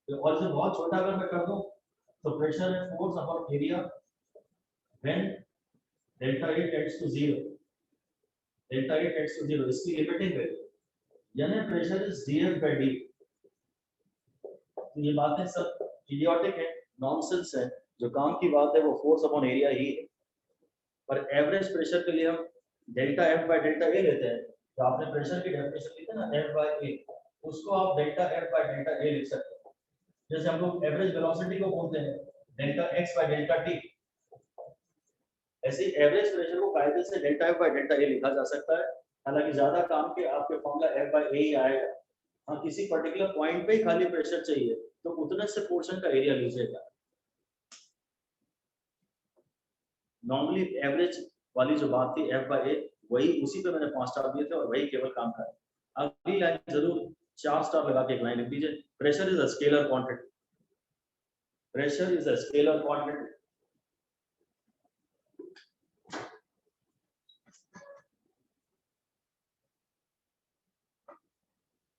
और इसे बहुत छोटा अगर मैं कर दूं तो प्रेशर है force upon area when delta A tends to 0, delta A tends to 0, इसकी लिमिटिंग वैल्यू, यानी pressure is dF by d। तो ये बातें सब इडियोटिक है, नॉनसेंस है। जो काम की बात है वो फोर्स अपॉन एरिया ही है, पर एवरेज प्रेशर के लिए हम delta F by delta A लेते हैं। तो आपने प्रेशर की डेफिनेशन ली थी ना F बाय A, उसको आप delta F by delta A लिख सकते हैं। जैसे हम लोग एवरेज वेलोसिटी को बोलते हैं delta x by delta t, ऐसे एवरेज प्रेशर को कायदे से delta F by delta A लिखा जा सकता है। हालांकि ज्यादा काम के आपके फॉर्मूला F बाय A ही आएगा। हाँ, किसी पर्टिकुलर पॉइंट पे ही खाली प्रेशर चाहिए तो उतने से पोर्शन का एरिया लीजिएगा। नॉर्मली एवरेज वाली जो बात थी F बाय A, वही उसी पे मैंने 5 स्टार दिए थे और वही केवल काम का है। अगली लाइन जरूर 4 स्टार लगा के एक लाइन लिख दीजिए। Pressure is a scalar quantity, pressure is a scalar quantity.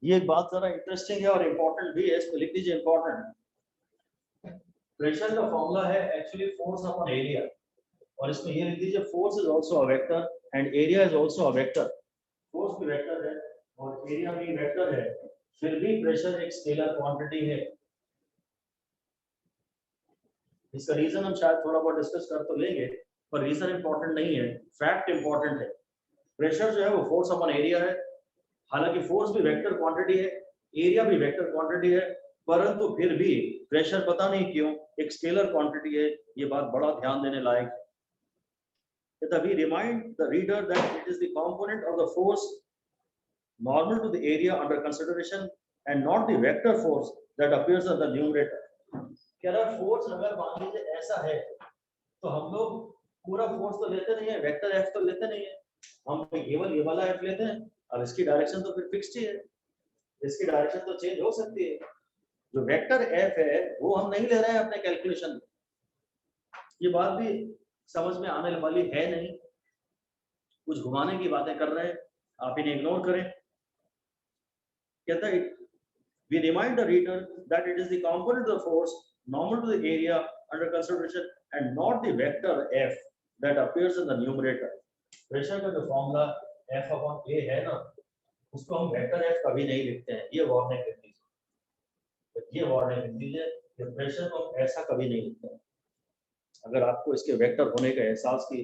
ये एक बात जरा इंटरेस्टिंग है और इंपॉर्टेंट भी है, इसको लिख दीजिए इंपॉर्टेंट। प्रेशर का फॉर्मूला है एक्चुअली फोर्स अपॉन एरिया, और इसमें ये लिख दीजिए force is also a vector and area is also a vector. Force भी वेक्टर है और एरिया भी वेक्टर है, फिर भी प्रेशर एक स्केलर क्वांटिटी है। इसका रीजन हम शायद थोड़ा बहुत डिस्कस कर तो लेंगे, पर रीजन इंपॉर्टेंट नहीं है, फैक्ट इंपॉर्टेंट है। प्रेशर जो है वो फोर्स अपॉन एरिया है, हालांकि फोर्स भी वेक्टर क्वांटिटी है, एरिया भी वेक्टर क्वांटिटी है, परंतु फिर भी प्रेशर पता नहीं क्यों एक स्केलर क्वांटिटी है। ये बात बड़ा ध्यान देने लायक है। We remind the reader that it is the component of the force normal to the area under consideration and not the vector force that appears in the numerator। कह रहा है फोर्स अगर मान लीजिए ऐसा है तो हम लोग पूरा फोर्स तो लेते नहीं है, वेक्टर F तो लेते नहीं है, हम केवल ये वाला F लेते हैं। अब इसकी डायरेक्शन तो फिर फिक्स्ड ही है, इसकी डायरेक्शन तो चेंज हो सकती है। जो वेक्टर F है वो हम नहीं ले रहे हैं अपने कैलकुलेशन में। ये बात भी समझ में आने वाली है नहीं, कुछ घुमाने की बातें कर रहे हैं, आप इन्हें इग्नोर करें। कहता है we remind the reader that it is the component of the force normal to the area under consideration and not the vector F that appears in the numerator। Pressure का जो फॉर्मूला F अपॉन A है ना, उसको हम vector F कभी नहीं लिखते हैं, ये वार्निंग लिख दीजिए, ये वार्निंग लिख दीजिए कि प्रेशर को हम ऐसा कभी नहीं लिखते हैं। अगर आपको इसके वेक्टर होने का एहसास की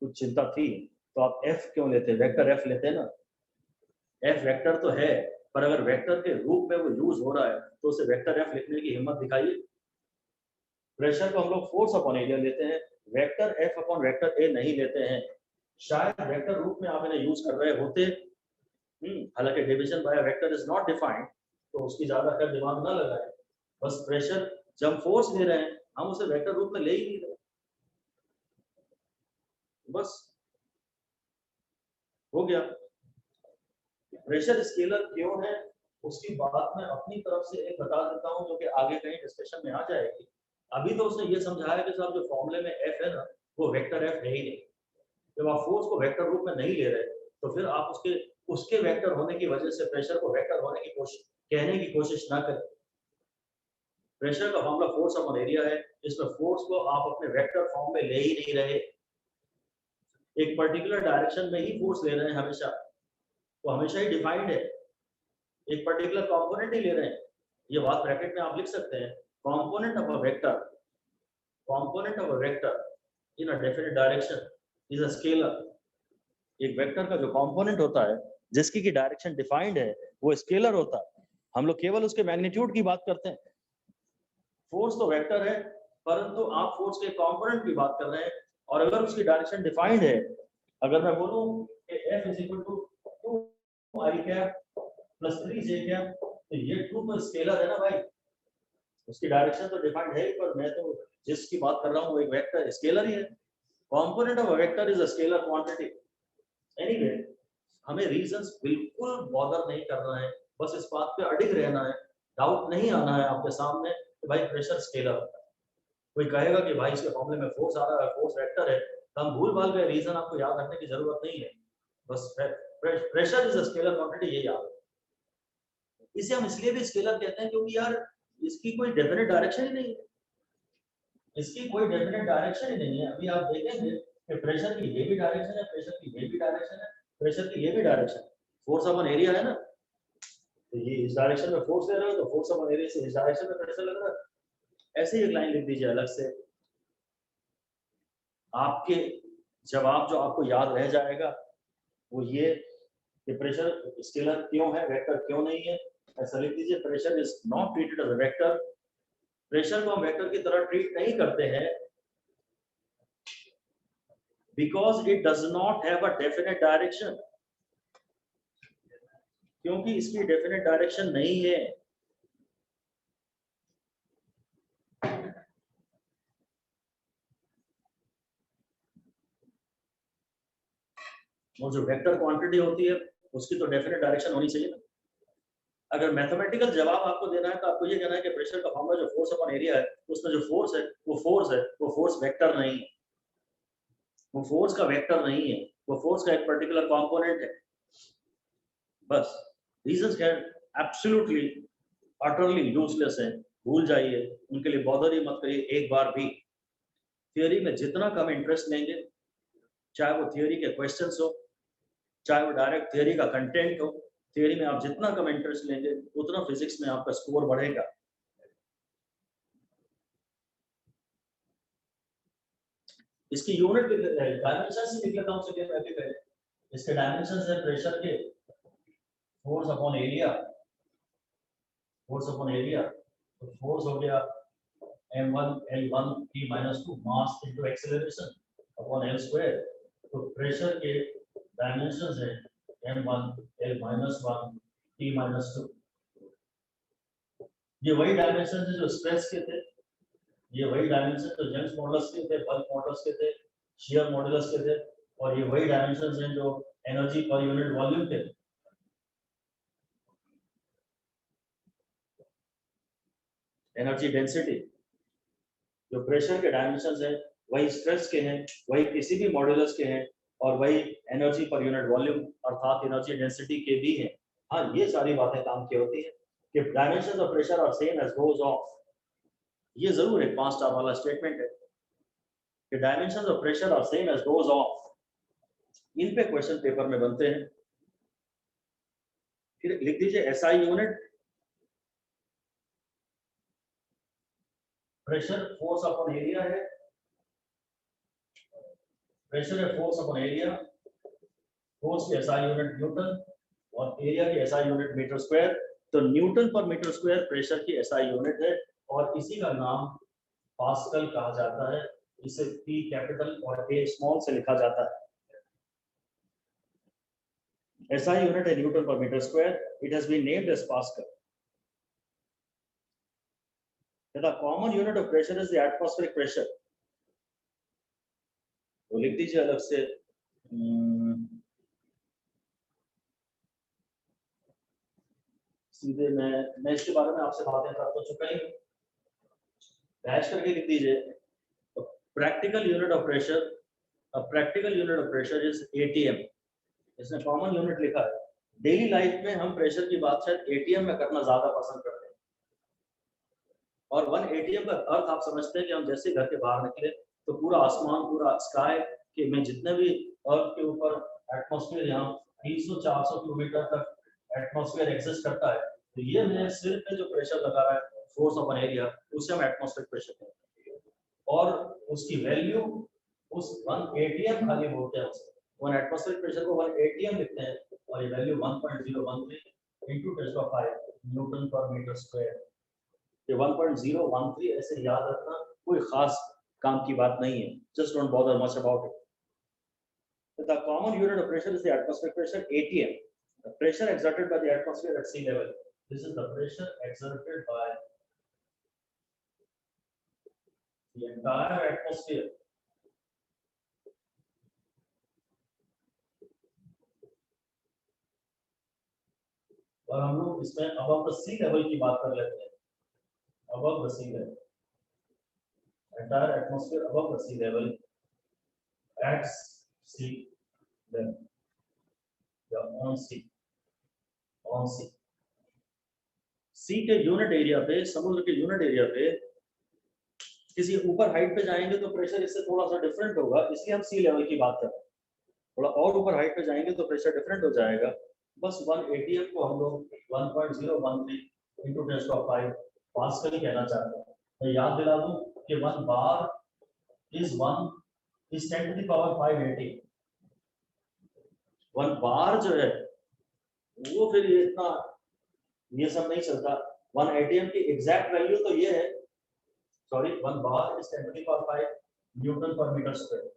कुछ चिंता थी तो आप एफ क्यों लेते, वेक्टर एफ लेते ना। एफ वेक्टर तो है, पर अगर वेक्टर के रूप में वो यूज हो रहा है तो उसे वेक्टर एफ लिखने की हिम्मत दिखाइए। प्रेशर को हम लोग फोर्स अपॉन एरिया लेते हैं, vector F upon vector A नहीं लेते हैं। शायद वेक्टर रूप में आप इन्हें यूज कर रहे होते, हालांकि division by vector is not defined, तो उसकी ज्यादा कर दिमाग ना लगाए। बस प्रेशर जब फोर्स ले रहे हैं हम उसे वेक्टर रूप में ले ही नहीं रहे, बस हो गया। प्रेशर स्केलर क्यों है उसकी बात मैं अपनी तरफ से एक बता देता हूं, जो कि आगे कहीं डिस्कशन में आ जाएगी। अभी तो उसने ये समझाया कि साहब जो फॉर्मूले में एफ है ना वो वेक्टर एफ है ही नहीं। जब आप फोर्स को वेक्टर रूप में नहीं ले रहे तो फिर आप उसके वेक्टर होने की वजह से प्रेशर को वेक्टर होने की कोशिश कहने की कोशिश ना करें। प्रेशर का फॉर्मूला फोर्स अपॉन एरिया है, इसमें फोर्स को आप अपने वेक्टर फॉर्म में ले ही नहीं रहे, एक पर्टिकुलर डायरेक्शन में ही फोर्स ले रहे हैं हमेशा, तो हमेशा ही डिफाइंड है। एक पर्टिकुलर कंपोनेंट ही ले रहे हैं, ये बात ब्रैकेट में आप लिख सकते हैं, component of a vector, component of a vector in a definite direction is a scalar. एक वेक्टर का जो कंपोनेंट होता है जिसकी की डायरेक्शन डिफाइंड है वो स्केलर होता है। हम लोग केवल उसके मैग्नीट्यूड की बात करते हैं। फोर्स तो वेक्टर है, परंतु आप फोर्स के कंपोनेंट की बात कर रहे हैं, और अगर उसकी डायरेक्शन डिफाइंड है, अगर मैं बोलूं कि F is equal to 2 i cap plus 3 j cap, तो ये 2 तो स्केलर है ना भाई, उसकी डायरेक्शन तो डिफाइंड है ही, पर मैं तो जिसकी बात कर रहा हूँ वो एक वेक्टर स्केलर ही है। Component of a vector is a scalar quantity. Anyway, हमें रीजंस बिल्कुल बॉदर नहीं करना है, बस इस बात पे अडिग रहना है, डाउट नहीं आना है आपके सामने कि भाई प्रेशर स्केलर होता है। कोई कहेगा कि भाई इसके फॉर्मूले में फोर्स आ रहा है, फोर्स वेक्टर है, तो हम भूल भाल गए, रीजन आपको याद रखने की जरूरत नहीं है, बस pressure is a scalar quantity, ये याद है। इसे हम इसलिए भी स्केलर कहते हैं क्योंकि यार इसकी कोई डेफिनेट डायरेक्शन ही नहीं है, इसकी कोई डेफिनेट डायरेक्शन ही नहीं है। अभी आप देखेंगे कि प्रेशर की ये भी डायरेक्शन है, प्रेशर की ये भी डायरेक्शन है, प्रेशर की ये भी डायरेक्शन, फोर्स अपॉन एरिया है ना, तो ये इस डायरेक्शन में फोर्स ले रहे हो तो फोर्स अपॉन एरिया से इस डायरेक्शन में प्रेशर लग रहा है। ऐसे ही एक लाइन लिख दीजिए अलग से, आपके जवाब जो आपको याद रह जाएगा वो ये कि प्रेशर स्केलर क्यों है, वेक्टर क्यों नहीं है। ऐसा लिख दीजिए, pressure is not treated as a vector. Pressure को हम वेक्टर की तरह ट्रीट नहीं करते हैं because it does not have a definite direction, क्योंकि इसकी डेफिनेट डायरेक्शन नहीं है। और जो वेक्टर क्वांटिटी होती है उसकी तो डेफिनेट डायरेक्शन होनी चाहिए ना। अगर मैथमेटिकल जवाब आपको देना है तो आपको ये कहना है कि प्रेशर का फॉर्मूला जो फोर्स अपॉन एरिया है उसमें जो फोर्स है वो फोर्स वेक्टर नहीं है, वो फोर्स का वेक्टर नहीं है, वो फोर्स का एक पर्टिकुलर कंपोनेंट है। बस reasons can absolutely utterly useless है, भूल जाइए, उनके लिए बॉदर ही मत करिए एक बार भी। थियोरी में जितना कम इंटरेस्ट लेंगे, चाहे वो थियोरी के क्वेश्चंस हो, चाहे वो डायरेक्ट थियोरी का कंटेंट हो, थियोरी में आप जितना कम इंटरेस्ट लेंगे उतना फिजिक्स में आपका स्कोर बढ़ेगा। इसकी यूनिट डायमेंशंस ही लिख लेता हूं सबसे पहले। इसके डायमेंशंस है प्रेशर के force upon area, force upon area, तो फोर्स हो गया m1 l1 t-2 mass into acceleration upon l square. तो प्रेशर के डायमेंशंस है m1 l-1 t-2। ये वही डायमेंशन है जो स्ट्रेस के थे, ये वही डायमेंशन जो जंक्स मॉडुलस के थे, बल्क मॉडुलस के थे, शियर मॉडुलस के थे, और ये वही डायमेंशंस हैं जो एनर्जी पर यूनिट वॉल्यूम के थे। एनर्जी डेंसिटी जो प्रेशर के डायमेंशंस हैं वही स्ट्रेस के हैं, वही किसी भी मॉडुलस के हैं, और वही एनर्जी पर यूनिट वॉल्यूम अर्थात एनर्जी डेंसिटी के भी हैं। हाँ, ये सारी बातें काम की होती है कि dimensions of pressure are same as those of, ये जरूर एक 5 स्टार वाला स्टेटमेंट है कि dimensions of pressure are same as those of. इन पे क्वेश्चन पेपर में बनते हैं। फिर लिख दीजिए SI unit, pressure force upon area है, प्रेशर है फोर्स अपॉन एरिया, फोर्स की एसआई यूनिट न्यूटन और एरिया की एसआई यूनिट मीटर स्क्वायर। तो न्यूटन पर मीटर स्क्वायर प्रेशर की एसआई यूनिट है और इसी का नाम पास्कल कहा जाता है। इसे P कैपिटल और A स्मॉल से लिखा जाता है। SI unit है न्यूटन पर metre square. It has been named as Pascal. The common unit of pressure is the atmospheric pressure. तो लिख दीजिए अलग से सीधे मैं इसके बारे में आपसे बातें कर तो चुका ही हूँ, डैश करके लिख दीजिए। Practical unit of pressure, practical unit of pressure is ATM। इसने कॉमन यूनिट लिखा है। डेली लाइफ में हम प्रेशर की बात शायद ATM में करना ज्यादा पसंद करते हैं, और 1 ATM का अर्थ आप समझते हैं कि हम जैसे घर के बाहर निकले तो पूरा आसमान, पूरा स्काई के में जितने भी अर्थ के ऊपर एटमॉस्फेयर यहाँ 300-400 किलोमीटर तक एटमॉस्फेयर एग्जिस्ट करता है, तो ये मेरे सिर पे जो प्रेशर लगा रहा है फोर्स अपॉन एरिया, उसे हम एटमॉस्फेरिक प्रेशर कहते हैं। और उसकी वैल्यू उस 1 ATM खाली बोलते हैं उसे। 1 एटमॉस्फेरिक प्रेशर को 1 ATM लिखते हैं और ये वैल्यू 1.013 into 10⁵ न्यूटन पर मीटर स्क्वायर। ये 1.013 ऐसे याद रखना कोई खास काम की बात नहीं है, just don't bother much about it. The common unit of pressure is the atmospheric pressure, ATM. The pressure exerted by the atmosphere at sea level. This is the pressure exerted by the entire atmosphere. और हम लोग इसमें above the sea level की बात कर लेते हैं। Above the sea level. Entire atmosphere above the sea level at sea level या on sea, on sea. सी के यूनिट एरिया पे, समुद्र के यूनिट एरिया पे किसी ऊपर हाइट पे जाएंगे तो प्रेशर इससे थोड़ा सा डिफरेंट होगा, इसलिए हम सी लेवल की बात कर रहे हैं। थोड़ा और ऊपर हाइट पे जाएंगे तो प्रेशर डिफरेंट हो जाएगा। बस 1 ATM को हम लोग 1.013 into 10⁵ पास्कल ही कहना चाहते हैं। मैं याद दिला दूं कि 1 bar is 10 to the power 580। 1 bar जो है वो फिर ये इतना ये सब नहीं चलता। 1 ATM की एग्जैक्ट वैल्यू तो ये है, sorry 1 bar is 10 to the power 5 Newton पर मीटर स्क्वायर।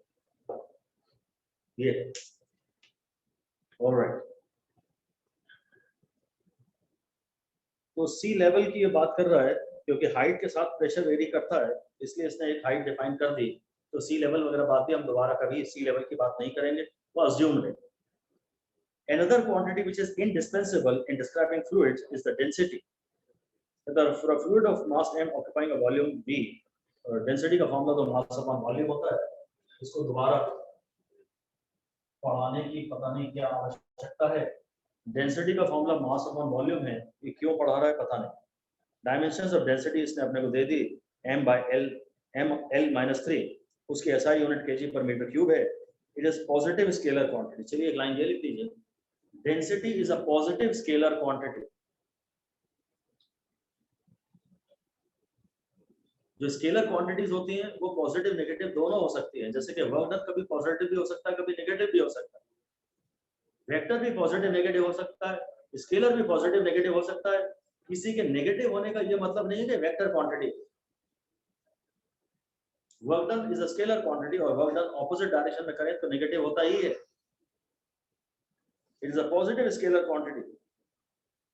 ये ऑलराइट। तो सी लेवल की ये बात कर रहा है क्योंकि हाइट के साथ प्रेशर वेरी करता है, इसलिए इसने एक हाइट डिफाइन कर दी। तो सी लेवल वगैरह बात भी हम दोबारा कभी सी लेवल की बात नहीं करेंगे, वो अज्यूम है। Another quantity which is indispensable in describing fluids is the density. For a fluid of mass m occupying a volume v, density का फॉर्मूला तो mass upon volume होता है। इसको दोबारा पढ़ाने की पता नहीं क्या आवश्यकता है। डेंसिटी का फॉर्मूला मास अपॉन वॉल्यूम है, ये क्यों पढ़ा रहा है पता नहीं। डायमेंशंस ऑफ डेंसिटी इसने अपने को दे दी m/l-3, उसकी SI यूनिट kg पर मीटर क्यूब है। It is positive scalar quantity. चलिए एक लाइन ये लिख दीजिए, density is a positive scalar quantity. जो स्केलर क्वांटिटीज होती हैं वो पॉजिटिव नेगेटिव दोनों हो सकती हैं, जैसे कि वर्क डन कभी पॉजिटिव भी हो सकता है, कभी नेगेटिव भी हो सकता है। वेक्टर भी पॉजिटिव नेगेटिव हो सकता है, स्केलर भी पॉजिटिव नेगेटिव हो सकता है। किसी के नेगेटिव होने का ये मतलब नहीं है कि vector quantity. Work done is a scalar quantity और वर्क डन ऑपोजिट डायरेक्शन में करें तो नेगेटिव होता ही है। It is a positive scalar quantity.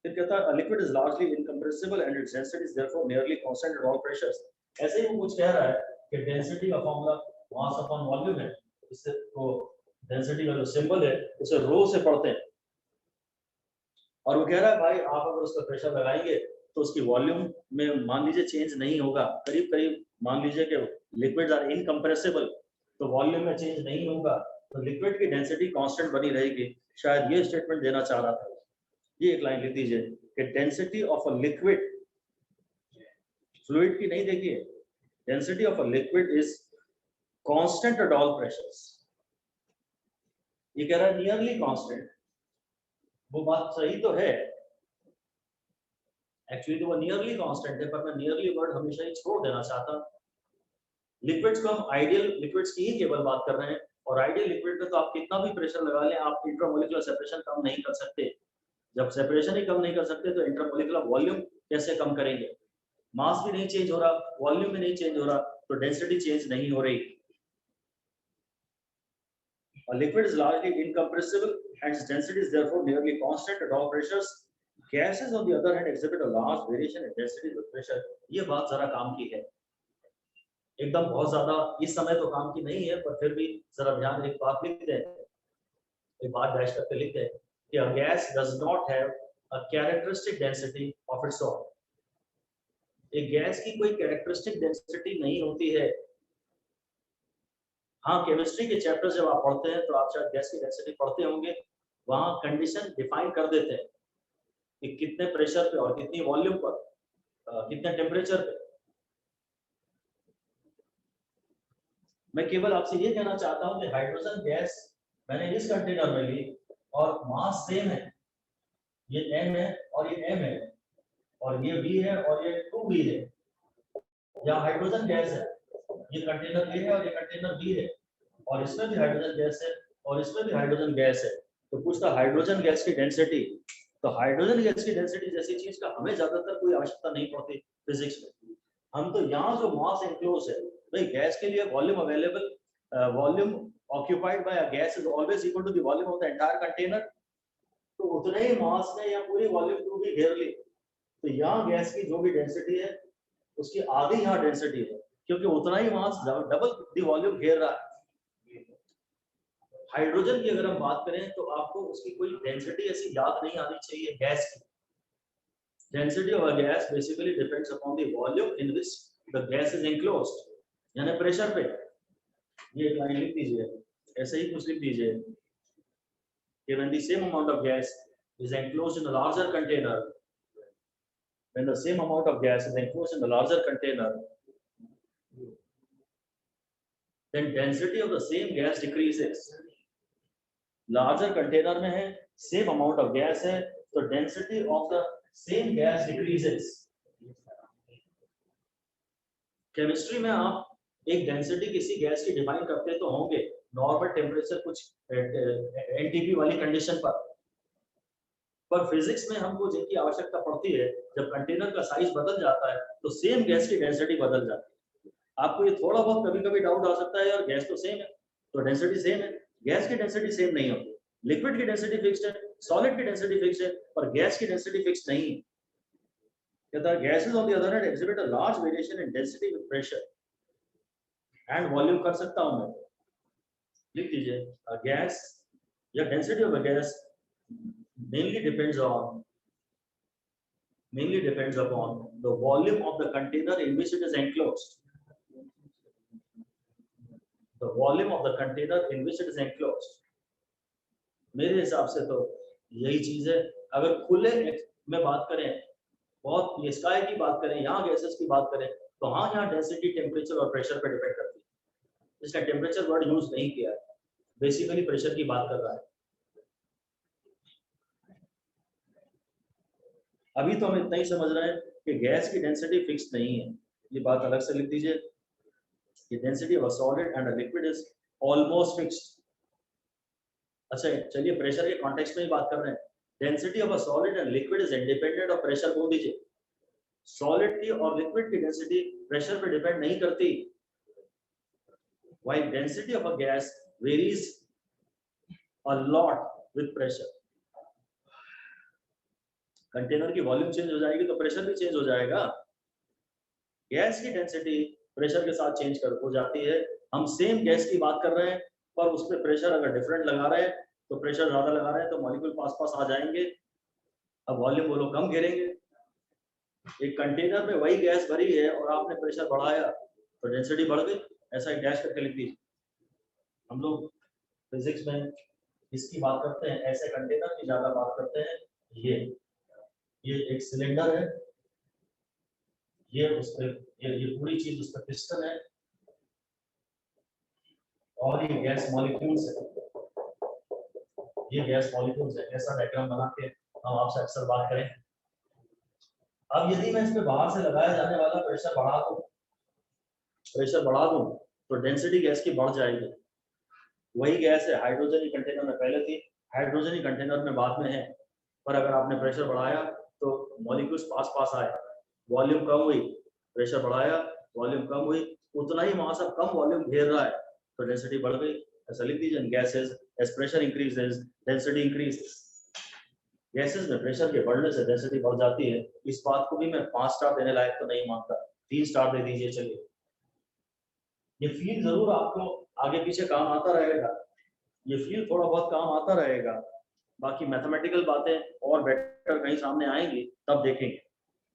फिर कहता है liquid is largely incompressible and its density is therefore nearly constant at all pressures. ऐसे ही वो कुछ कह रहा है कि डेंसिटी का फॉर्मूला मास अपॉन वॉल्यूम है, इससे तो डेंसिटी का जो सिंबल है उसे रो से पढ़ते हैं। और वो कह रहा है भाई आप अगर उस पर प्रेशर लगाएंगे तो उसकी वॉल्यूम में मान लीजिए चेंज नहीं होगा, करीब करीब मान लीजिए कि लिक्विड्स आर इनकम्प्रेसिबल, तो वॉल्यूम में चेंज नहीं होगा, तो लिक्विड की डेंसिटी कांस्टेंट बनी रहेगी। शायद ये स्टेटमेंट देना चाह रहा था। ये एक लाइन लिख दीजिए कि density of a liquid, fluid की नहीं देखिए, density of a liquid is constant at all pressures. ये कह रहा है नियरली कांस्टेंट। वो बात सही तो है एक्चुअली तो वो नियरली कांस्टेंट है, पर मैं नियरली वर्ड हमेशा ही छोड़ देना चाहता हूँ। लिक्विड्स को हम आइडियल लिक्विड्स की ही केवल बात कर रहे हैं, और आइडियल लिक्विड में तो आप कितना भी प्रेशर लगा लें, आप इंट्रामोलिकुलर सेपरेशन कम नहीं कर सकते। जब सेपरेशन ही कम नहीं कर सकते तो इंट्रामोलिकुलर वॉल्यूम कैसे कम करेंगे? मास भी नहीं चेंज हो रहा, वॉल्यूम भी नहीं चेंज हो रहा, तो डेंसिटी चेंज नहीं हो रही। A liquid is largely incompressible and its density is therefore nearly constant at all pressures. Gases, on the other hand, exhibit a large variation in density with pressure. ये बात जरा काम की है, एकदम बहुत ज्यादा इस समय तो काम की नहीं है, पर फिर भी जरा ध्यान एक बात लिखते हैं, एक बात डैश करके लिखते हैं कि a gas does not have a characteristic density of its own. एक गैस की कोई कैरेक्टरिस्टिक डेंसिटी नहीं होती है। हाँ, केमिस्ट्री के चैप्टर जब आप पढ़ते हैं तो आप शायद गैस की डेंसिटी पढ़ते होंगे, वहां कंडीशन डिफाइन कर देते हैं कि कितने प्रेशर पे और कितनी वॉल्यूम पर, कितने टेम्परेचर पे। मैं केवल आपसे ये कहना चाहता हूं कि हाइड्रोजन गैस मैंने इस कंटेनर में ली और मास सेम है, ये m है और ये m है, और ये v है और ये 2v है। या हाइड्रोजन गैस है, ये कंटेनर A है और ये कंटेनर B है, और इसमें भी हाइड्रोजन गैस है और इसमें भी हाइड्रोजन गैस है। तो पूछता हाइड्रोजन गैस की डेंसिटी, तो हाइड्रोजन गैस की डेंसिटी जैसी चीज का हमें ज्यादातर कोई आवश्यकता नहीं पड़ती फिजिक्स में। हम तो यहाँ जो मास एनक्लोज है, भाई गैस के लिए volume available, volume occupied by a gas is always equal to the volume of the entire container. तो उतने ही मास ने या पूरी वॉल्यूम को भी घेर ली, तो यहाँ गैस की जो भी डेंसिटी है उसकी आधी यहाँ डेंसिटी है, क्योंकि उतना ही मास डबल द वॉल्यूम घेर रहा है। हाइड्रोजन की अगर हम बात करें तो आपको उसकी कोई डेंसिटी ऐसी याद नहीं आनी चाहिए गैस की। Density of a gas basically depends upon the volume in which the gas is enclosed, यानी प्रेशर पे। ये एक लाइन लिख दीजिए, ऐसे ही कुछ लिख दीजिए कि when the same amount of gas is enclosed in a larger container, when the same amount of gas is enclosed in a larger container, then density of the same gas decreases. Larger container में है, same amount of gas है, तो density of the same gas decreases. Chemistry में आप एक density किसी gas की define करते तो होंगे नॉर्मल टेम्परेचर कुछ एनटीपी वाली कंडीशन पर फिजिक्स में हमको जिनकी आवश्यकता पड़ती है, जब कंटेनर का साइज बदल जाता है तो सेम गैस की डेंसिटी बदल जाती है। आपको ये थोड़ा बहुत कभी-कभी डाउट आ सकता है, यार गैस तो सेम है तो डेंसिटी सेम है। गैस की डेंसिटी सेम नहीं होती, लिक्विड की डेंसिटी फिक्स्ड है, सॉलिड की डेंसिटी फिक्स्ड है, पर गैस की डेंसिटी फिक्स्ड नहीं है। कहता है gases on the other hand exhibit a large variation in density with pressure and volume. कर सकता हूं मैं, लिख दीजिए गैस या density of a gas mainly depends upon the volume of the container in which it is enclosed. The volume of the container in which it is enclosed. मेरे हिसाब से तो यही चीज है। अगर खुले में बात करें, बहुत ये स्काई की बात करें, यहाँ गैसेस की बात करें, तो हाँ यहाँ डेंसिटी टेम्परेचर और प्रेशर पर डिपेंड करती है। इसका टेम्परेचर वर्ड यूज नहीं किया है, बेसिकली प्रेशर की बात कर रहा है। अभी तो हम इतना ही समझ रहे हैं कि गैस की डेंसिटी फिक्स नहीं है, ये बात अलग से लिख दीजिए कि density of a solid and a liquid is almost fixed. अच्छा चलिए प्रेशर के कॉन्टेक्स्ट में ही बात कर रहे हैं। Density of a solid and liquid is independent of pressure. बोल दीजिए सॉलिड की और लिक्विड की डेंसिटी प्रेशर पे डिपेंड नहीं करती, while density of a gas varies a lot with pressure. Container की वॉल्यूम चेंज हो जाएगी तो प्रेशर भी चेंज हो जाएगा। गैस की डेंसिटी प्रेशर के साथ चेंज हो जाती है। हम सेम गैस की बात कर रहे हैं, पर उस पर प्रेशर अगर डिफरेंट लगा रहे हैं तो प्रेशर ज्यादा लगा रहे हैं तो मॉलिक्यूल पास पास आ जाएंगे, अब वॉल्यूम वो लोग कम घेरेंगे। एक कंटेनर में वही गैस भरी है और आपने प्रेशर बढ़ाया तो डेंसिटी बढ़ गई, ऐसा एक डैश करके लिख दीजिए। हम लोग फिजिक्स में इसकी बात करते हैं, ऐसे कंटेनर की ज्यादा बात करते हैं। ये एक सिलेंडर है, ये उस पर ये पूरी चीज उस पर पिस्टन है और ये गैस मॉलिक्यूल्स है, ये गैस मॉलिक्यूल्स है। ऐसा डायग्राम बना के हम आपसे अक्सर बात करें। अब यदि मैं इस पे बाहर से लगाया जाने वाला प्रेशर बढ़ा दूं तो डेंसिटी गैस की बढ़ जाएगी। वही गैस है, हाइड्रोजन ही कंटेनर में पहले थी, हाइड्रोजन ही कंटेनर में बाद में है, पर अगर आपने प्रेशर बढ़ाया तो मॉलिक्यूल्स पास पास आए, वॉल्यूम कम हुई, प्रेशर बढ़ाया, वॉल्यूम कम हुई, उतना ही वहां से कम वॉल्यूम घेर रहा है तो डेंसिटी बढ़ गई। ऐसा लिख दीजिए, gases as pressure increases density increases. Gases में प्रेशर के बढ़ने से डेंसिटी बढ़ जाती है। इस बात को भी मैं 5 स्टार देने लायक तो नहीं मानता, 3 स्टार दे दीजिए चलिए। ये फील जरूर आपको आगे पीछे काम आता रहेगा, ये फील थोड़ा बहुत काम आता रहेगा, बाकी मैथमेटिकल बातें और बेटर कहीं सामने आएंगी तब देखेंगे।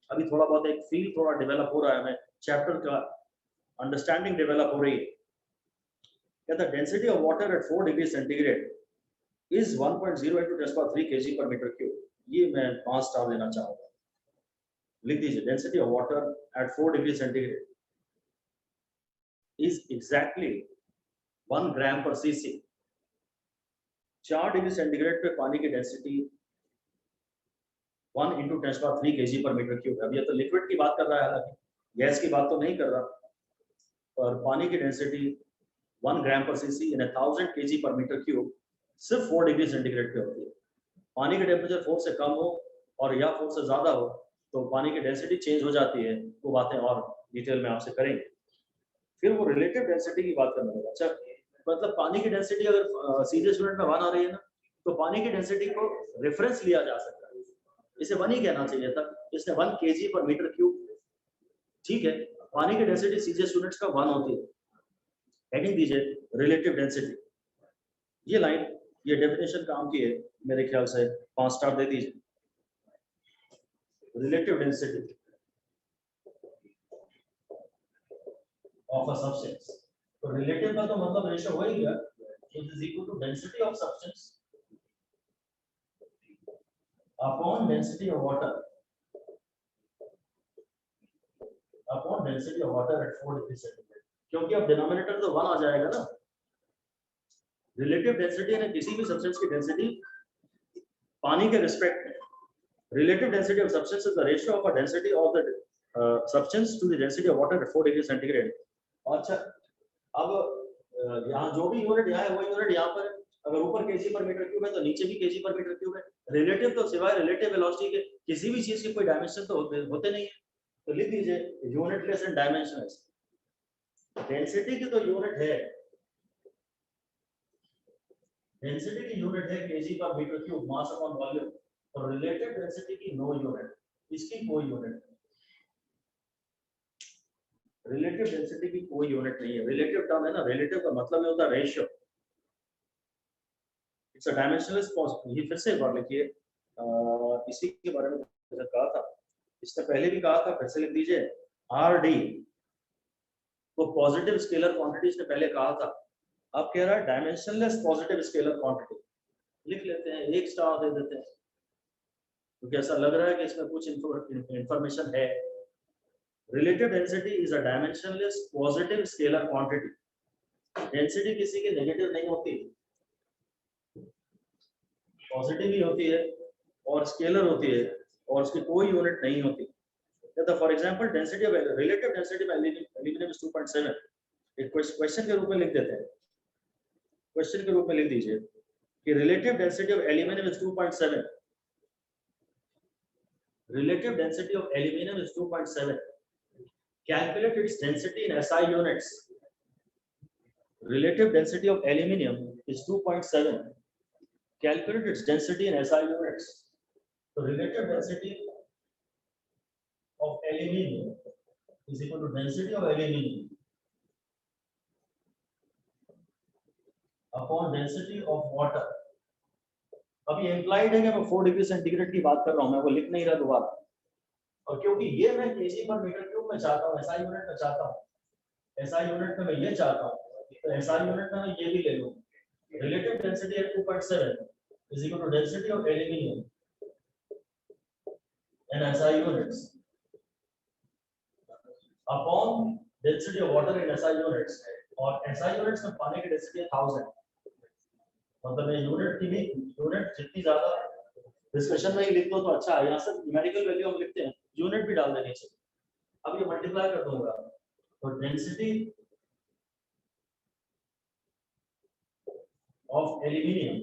अभी थोड़ा बहुत एक फील थोड़ा डेवलप हो रहा है, हमें चैप्टर का अंडरस्टैंडिंग डेवलप हो रही है। कहता है density of water at 4 degree centigrade is 1.0 into 10³ kg per meter cube। ये मैं 5 स्टार देना चाहूंगा। लिख दीजिए, density of water at 4 degree centigrade is exactly 1 ग्राम पर cc। 4 डिग्री सेंटीग्रेड पे पानी की density 1 into 10³ kg per meter cube। अब ये तो लिक्विड की बात कर रहा है, हालांकि गैस की बात तो नहीं कर रहा, और पानी की डेंसिटी 1 ग्राम पर cc इन 1000 kg per meter cube सिर्फ 4 डिग्री सेंटीग्रेड पे होती है। पानी का टेम्परेचर 4 से कम हो और या 4 से ज्यादा हो तो पानी की डेंसिटी चेंज हो जाती है। वो बातें और डिटेल में आपसे करेंगे। फिर वो रिलेटिव डेंसिटी की बात करने लगा। अच्छा, मतलब पानी की डेंसिटी अगर सीधे स्टूडेंट में 1 आ रही है ना, तो पानी की डेंसिटी को रेफरेंस लिया जा सकता है, इसे 1 ही कहना चाहिए था, इसने 1 kg पर मीटर क्यूब। ठीक है, पानी की डेंसिटी सीधे स्टूडेंट्स का 1 होती है। हेडिंग दीजिए रिलेटिव डेंसिटी। ये लाइन, ये डेफिनेशन काम की है, मेरे ख्याल से 5 स्टार दे दीजिए। Relative density of a substance। तो रिलेटिव का तो मतलब रेशियो हो ही गया, it is equal to density of substance upon density of water at 4 degree centigrade. क्योंकि अब डिनोमिनेटर तो 1 आ जाएगा ना। रिलेटिव डेंसिटी यानी किसी भी सब्सटेंस की डेंसिटी पानी के रिस्पेक्ट में। Relative density of substance is the ratio of a density of the substance to the density of water at 4 degree centigrade. अच्छा, अब यहाँ जो भी यूनिट यहाँ है वो यूनिट यहाँ पर है। अगर ऊपर kg पर मीटर क्यूब है तो नीचे भी kg पर मीटर क्यूब है। रिलेटिव तो सिवाय रिलेटिव वेलोसिटी के किसी भी चीज के कोई डायमेंशन तो होते नहीं है। तो लिख दीजिए यूनिटलेस एंड डायमेंशनलेस। डेंसिटी की तो यूनिट है, डेंसिटी की यूनिट है kg पर metre cube, mass upon volume. और रिलेटिव डेंसिटी की नो यूनिट, इसकी कोई यूनिट नहीं। रिलेटिव डेंसिटी की कोई यूनिट नहीं है। रिलेटिव टर्म है ना, रिलेटिव का मतलब होता है ratio. It's a dimensionless quantity. ये फिर से एक बार लिखिए, इसी के बारे में कहा था, इसने पहले भी कहा था, फिर से लिख दीजिए आर डी। तो पॉजिटिव स्केलर क्वांटिटी इसने पहले कहा था, अब कह रहा है डायमेंशनलेस पॉजिटिव स्केलर क्वांटिटी। लिख लेते हैं, 1 स्टार दे देते हैं, क्योंकि ऐसा लग रहा है कि इसमें कुछ इंफॉर्मेशन है। Relative density is a dimensionless positive scalar quantity। Density किसी की नेगेटिव नहीं होती, पॉजिटिव ही होती है और स्केलर होती है, और उसकी कोई यूनिट नहीं होती। तो for example density of relative density में एल्यूमिनियम इज 2.7। एक क्वेश्चन के रूप में लिख देते हैं, क्वेश्चन के रूप में लिख दीजिए कि relative density of aluminium is 2.7। Relative density of aluminium is 2.7। Calculate its density in SI units। Relative density of aluminium is 2.7. Calculate its density in SI units। So relative density of aluminium is equal to density of aluminium upon density of water। अब ये implied है कि मैं 4 degree centigrade की बात कर रहा हूँ, मैं वो लिख नहीं रहा दोबारा। और क्योंकि ये मैं kg पर मीटर क्यूब में चाहता हूँ, SI यूनिट में चाहता हूँ, SI यूनिट में मैं ये चाहता हूँ, तो SI यूनिट में मैं ये भी ले लूँ। रिलेटिव डेंसिटी है 2.7 is equal to density of aluminium in SI units upon density of water in SI units। और SI units में पानी की डेंसिटी है 1000। मतलब ये यूनिट की भी यूनिट जितनी ज्यादा डिस्कशन में ही लिख दो तो अच्छा है। यहाँ से न्यूमेरिकल वैल्यू हम लिखते हैं यूनिट भी डाल देनी चाहिए। अब ये मल्टीप्लाई कर दूंगा तो density of aluminium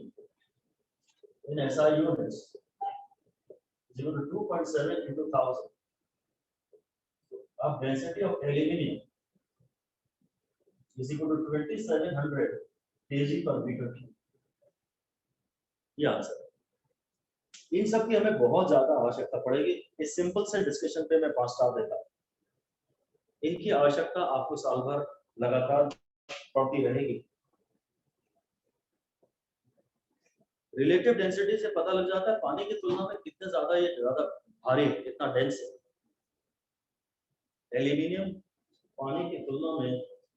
in SI units is equal to 2.7 into 1000. अब density of aluminium is equal to 2700 kg per meter cube। ये आंसर। इन सब की हमें बहुत ज्यादा आवश्यकता पड़ेगी। इस सिंपल से डिस्कशन पे मैं 5 स्टार देता हूं। इनकी आवश्यकता आपको साल भर लगातार पड़ती रहेगी। रिलेटिव डेंसिटी से पता लग जाता है पानी की तुलना में कितने ज्यादा ये ज्यादा भारी है, कितना डेंस है। एल्यूमिनियम पानी की तुलना में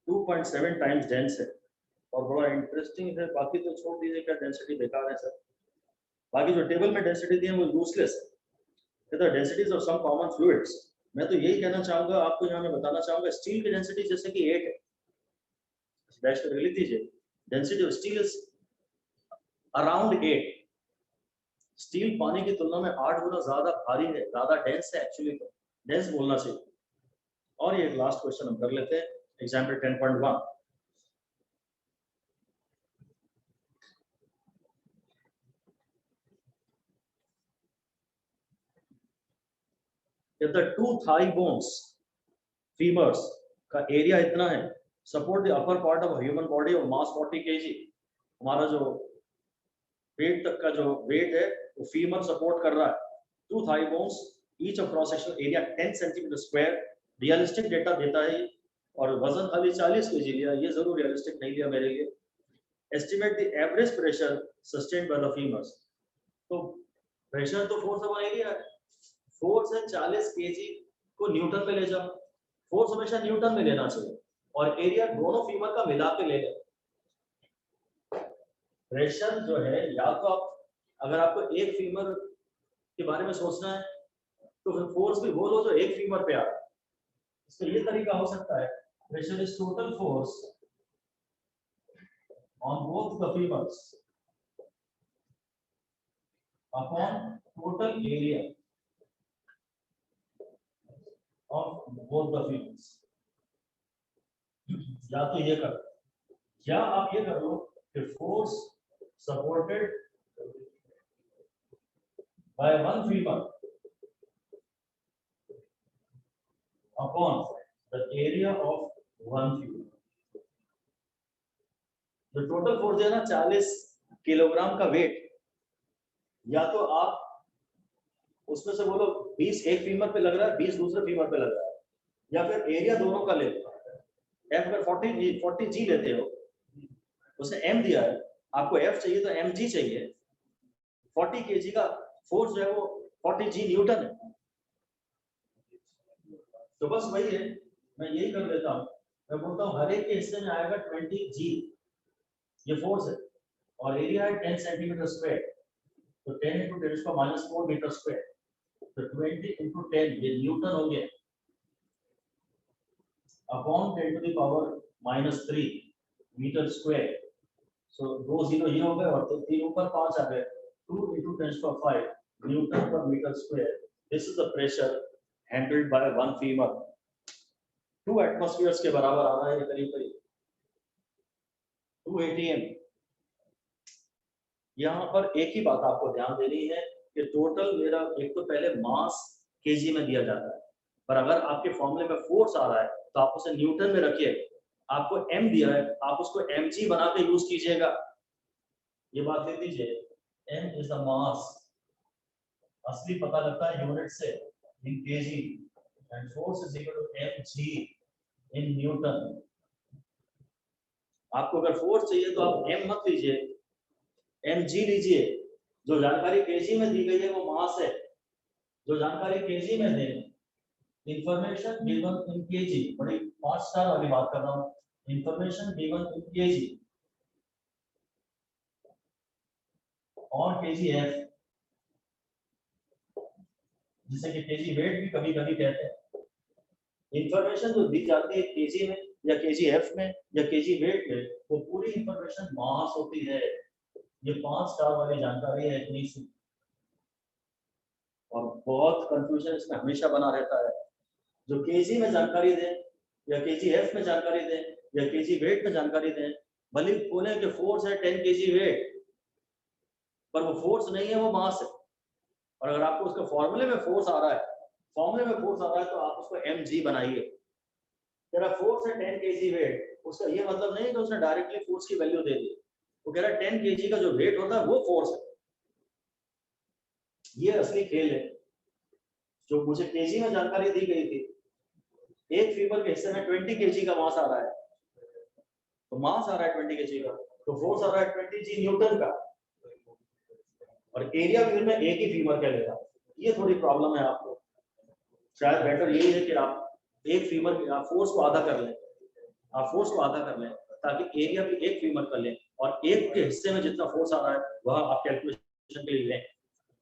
2.7 टाइम्स डेंस है और बड़ा इंटरेस्टिंग है। बाकी तो छोड़ दीजिए, क्या डेंसिटी बेकार है सर। बाकी जो टेबल में डेंसिटी दी है वो यूजलेस है। The densities of some common fluids, मैं तो यही कहना चाहूंगा आपको, यहाँ मैं बताना चाहूंगा स्टील की डेंसिटी जैसे कि 8 है, डैश करके लिख दीजिए। Density of steel is around 8। Steel पानी की तुलना में 8 गुना ज्यादा भारी है, ज्यादा डेंस है। एक्चुअली तो डेंस बोलना चाहिए। और ये लास्ट क्वेश्चन हम कर लेते हैं, example 10.1। If the 2 thigh bones, femurs का एरिया इतना है, support the upper part of a human body of mass 40 kg, हमारा जो पेट तक का जो वेट है वो फीमर सपोर्ट कर रहा है। 2 thigh bones, each of cross sectional area 10 cm square, realistic data देता है और वजन खाली 40 kg लिया, ये जरूर रियलिस्टिक नहीं लिया मेरे लिए। Estimate the average pressure sustained by the femurs, तो प्रेशर तो फोर्स अपॉन एरिया है। फोर्स है 40 kg को न्यूटन में ले जाओ, फोर्स हमेशा न्यूटन में लेना चाहिए और एरिया दोनों फीमर का मिला के ले लें। प्रेशर जो है, या तो आप अगर आपको एक फीमर के बारे में सोचना है तो फिर फोर्स भी वो लो जो एक फीमर पे आ रहा है। इसका ये तरीका हो सकता है, pressure is total force on both the femurs upon total area of both the femurs। या तो ये कर, या आप ये कर लो कि force supported by one femur upon the area of one femur. जो टोटल फोर्स है ना 40 किलोग्राम का वेट, या तो आप उसमें से बोलो 20 एक फीमर पे लग रहा है, 20 दूसरे फीमर पे लग रहा है, या फिर एरिया दोनों का ले लो। एफ अगर 40 जी लेते हो, उसने एम दिया है, आपको एफ चाहिए तो एम जी चाहिए। 40 kg का फोर्स जो है वो 40 जी न्यूटन है। तो बस वही है, मैं यही कर लेता हूँ। मैं बोलता हूँ हर एक के हिस्से में आएगा 20 जी, ये फोर्स है, और एरिया है 10 सेंटीमीटर स्क्वायर, तो 10 × 10⁻⁴ मीटर स्क्वायर, तो 20 × 10 ये न्यूटन हो गया अपॉन 10⁻³ मीटर स्क्वायर। सो 2 0 ये हो गए और 3 ऊपर 5 आ गए, 2 × 10⁵ न्यूटन पर metre square. This is the pressure handled by one femur. 2 atmospheres के बराबर आ रहा है, करीब करीब 2 atm। यहाँ पर एक ही बात आपको ध्यान देनी है कि टोटल मेरा एक तो पहले मास केजी में दिया जाता है, पर अगर आपके फॉर्मूले में फोर्स आ रहा है तो आप उसे न्यूटन में रखिए। आपको एम दिया है, आप उसको mg बना के यूज कीजिएगा। ये बात लिख दीजिए, m इज द मास। असली पता लगता है यूनिट से, in kg, and force is equal to mg in newton. आपको अगर फोर्स चाहिए तो आप m मत लीजिए, mg लीजिए। जो जानकारी केजी में दी गई है वो मास है। जो जानकारी केजी में दे, इंफॉर्मेशन गिवन इन केजी, बड़ी 5 स्टार वाली बात कर रहा हूँ, इंफॉर्मेशन गिवन इन केजी और kgf, जिसे कि केजी वेट भी कभी कभी कहते हैं। इंफॉर्मेशन जो दी जाती है केजी में या kgf में या केजी वेट में, वो पूरी इंफॉर्मेशन मास होती है। ये 5 स्टार वाली जानकारी है इतनी सी। और बहुत कंफ्यूजन इसमें हमेशा बना रहता है। जो केजी में जानकारी दें या केजीएफ में जानकारी दें या केजी वेट में जानकारी दें, भले बोले कि फोर्स है 10 केजी वेट, पर वो फोर्स नहीं है, वो मास है। और अगर आपको उसके फॉर्मूले में फोर्स आ रहा है, तो आप उसको mg बनाइए। तेरा फोर्स है 10 केजी वेट, उसका ये मतलब नहीं कि उसने डायरेक्टली फोर्स की वैल्यू दे दी। वो कह रहा है 10 केजी का जो वेट होता है वो फोर्स है। ये असली खेल है। जो मुझे केजी में जानकारी दी गई थी, एक फीवर के हिस्से में 20 केजी का मास आ रहा है, तो मास आ रहा है 20 केजी का, तो फोर्स आ रहा है 20 जी न्यूटन का, और एरिया फिर में एक ही फीवर क्या लेगा। ये थोड़ी प्रॉब्लम है आपको। शायद बेटर यही है कि आप एक फीवर, आप फोर्स को आधा कर लें, ताकि एरिया भी एक फीवर कर लें, और एक के हिस्से में जितना फोर्स आ रहा है वह आप कैलकुलेशन के लिए लें।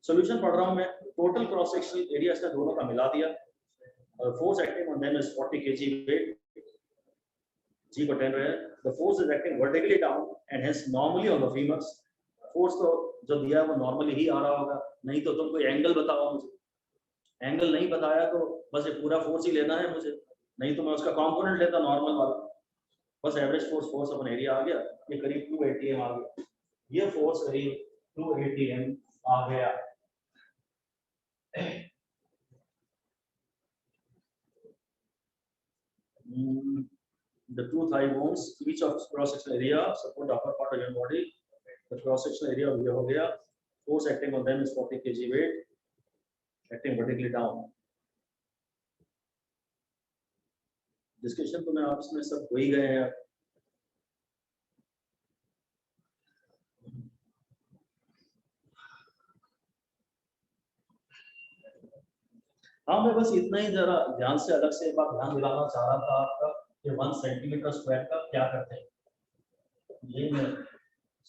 सॉल्यूशन पढ़ रहा हूं मैं। टोटल क्रॉस सेक्शनल एरिया इसका दोनों का मिला दिया, और force acting on them is 40 kg weight, g को 10 रहे। The force is acting vertically down and hence normally on the femurs. Force तो जो दिया है वो नॉर्मली ही आ रहा होगा, नहीं तो तुम कोई एंगल बताओ मुझे। एंगल नहीं बताया तो बस ये पूरा फोर्स ही लेना है मुझे, नहीं तो मैं उसका कंपोनेंट लेता नॉर्मल वाला। बस एवरेज फोर्स अपन एरिया आ गया, ये करीब 2 atm आ गया। ये फोर्स करीब 2 atm आ गया। The two thigh bones, each of cross sectional area support the upper part of your body. The cross sectional area ये हो गया। Force acting on them is 40 kg weight, acting vertically down. Discussion तो मैं आपस में सब हो ही गए हैं। हाँ, मैं बस इतना ही जरा ध्यान से अलग से एक बार ध्यान दिलाना चाह रहा था आपका कि 1 सेंटीमीटर स्क्वायर का क्या करते हैं। ये मैं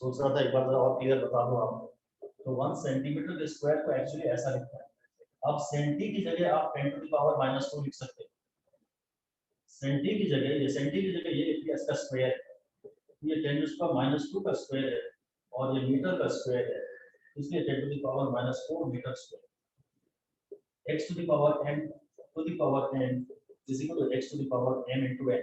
सोच रहा था एक बार जरा और क्लियर बता दूं आपको। तो 1 सेंटीमीटर के स्क्वायर को एक्चुअली ऐसा लिखता है। अब सेंटी की जगह आप 10 to the power -2 लिख सकते हैं। सेंटी की जगह ये लिख दिया, इसका स्क्वायर, ये 10 to the power -2 का स्क्वायर है, और ये मीटर का स्क्वायर है, इसलिए 10 to the power -4 metre square. x to the power n is equal to x to the power m into n।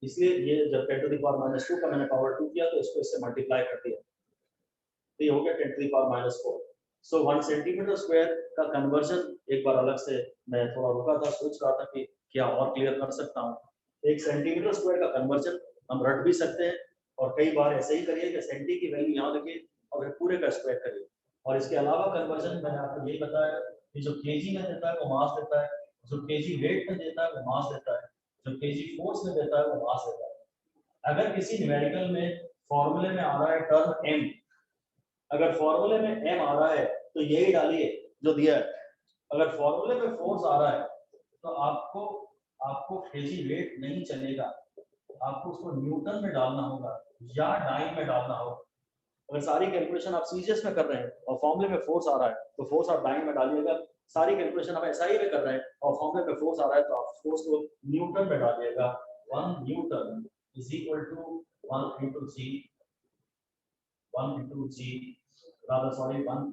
इसलिए ये जब 10 to the power -2 का मैंने पावर 2 किया तो इसको इससे मल्टीप्लाई कर दिया, तो ये हो गया 10 to the power -4। So 1 centimetre square का कन्वर्जन एक बार अलग से मैं थोड़ा रुका था, सोच रहा था कि क्या और क्लियर कर सकता हूँ। 1 सेंटीमीटर स्क्वायर का कन्वर्जन हम रट भी सकते हैं, और कई बार ऐसे ही करिए कि सेंटी की वैल्यू यहाँ रखिए और फिर पूरे का स्क्वायर करिए। और इसके अलावा कन्वर्जन मैंने आपको यही बताया कि जो केजी में देता है वो मास देता है, जो केजी वेट में देता है वो मास देता है, जो केजी फोर्स में देता है वो मास देता है। अगर किसी न्यूमेरिकल में फॉर्मूले में आ रहा है टर्म m, अगर फॉर्मूले में m आ रहा है तो यही डालिए जो दिया है। अगर फॉर्मूले में फोर्स आ रहा है तो आपको केजी वेट नहीं चलेगा, आपको उसको न्यूटन में डालना होगा या डाइन में डालना होगा। अगर सारी कैलकुलेशन आप सीजीएस में कर रहे हैं और फॉर्मूले में फोर्स आ रहा है तो फोर्स आप डाइन में डालिएगा। सारी कैलकुलेशन आप एसआई में कर रहे हैं और फॉर्मूले में फोर्स आ रहा है तो आप फोर्स को न्यूटन में डालिएगा। 1 newton is equal to 1 into g 1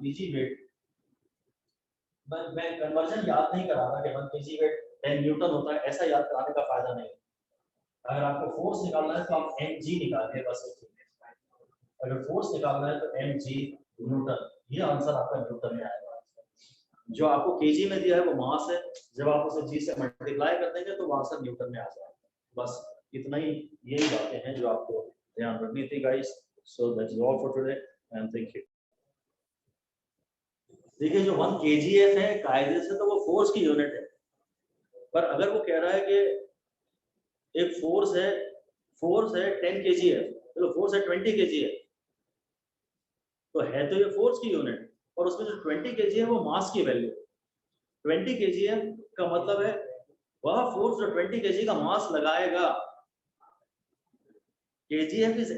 kg weight. मैं कन्वर्जन याद नहीं करा रहा कि 1 kg वेट 10 न्यूटन होता है, ऐसा याद कराने का फायदा नहीं। अगर आपको फोर्स निकालना है तो आप mg निकालिए बस। अगर फोर्स निकालना है तो mg न्यूटन, ये आंसर आपका न्यूटन में आएगा। जो आपको केजी में दिया है वो मास है, जब आप उसे g से मल्टीप्लाई कर देंगे तो वो आंसर न्यूटन में आ जाएगा। बस इतना ही, यही बातें हैं जो आपको ध्यान रखनी थी guys. So that's all for today and thank you. देखिए जो 1 kgf है कायदे से तो वो फोर्स की यूनिट है, पर अगर वो कह रहा है कि एक फोर्स है 10 kgf, चलो फोर्स है 20 kgf, तो है तो ये फोर्स की यूनिट, और उसमें जो 20 kg है वो मास की वैल्यू। 20 kgf का मतलब है वह फोर्स जो 20 kg का मास लगाएगा। kgf is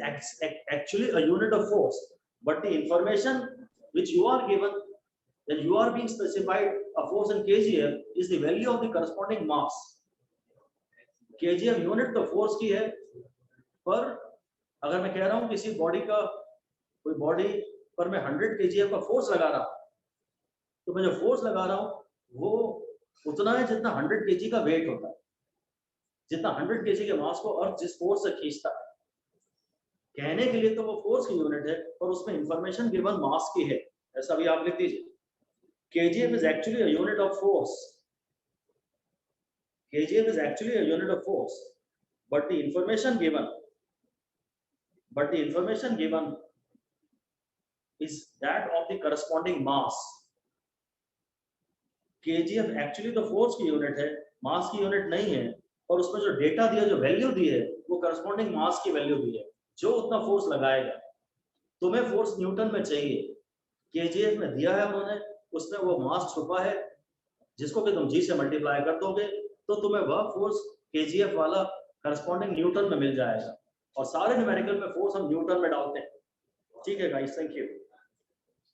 actually a unit of force, but the information which you are given, that you are being specified a force in kgf is the value of the corresponding mass। kgf unit तो force की है, पर अगर मैं कह रहा हूं किसी बॉडी का, कोई बॉडी पर मैं 100 kgf का फोर्स लगा रहा हूं, तो मैं जो फोर्स लगा रहा हूँ वो उतना है जितना 100 kg का वेट होता है, जितना 100 kg के मास को अर्थ जिस फोर्स से खींचता है। कहने के लिए तो वो फोर्स की यूनिट है, पर उसमें इंफॉर्मेशन गिवन मास की है, ऐसा भी आप लिख दीजिए। kgf is actually a unit of force. kgf is actually a unit of force, but the information given is that of the corresponding mass. kgf actually तो फोर्स की यूनिट है, मास की यूनिट नहीं है, और उसमें जो डेटा दिया, जो वैल्यू दी है, वो करस्पॉन्डिंग मास की वैल्यू दी है, जो उतना फोर्स लगाएगा। तुम्हें फोर्स न्यूटन में चाहिए, kgf में दिया है उन्होंने, उसमें वो मास छुपा है, जिसको कि तुम g से मल्टीप्लाई कर दोगे तो तुम्हें वह फोर्स kgf वाला करस्पॉन्डिंग न्यूटन में मिल जाएगा। और सारे न्यूमेरिकल में फोर्स हम न्यूटन में डालते हैं। ठीक है गाइस, थैंक यू।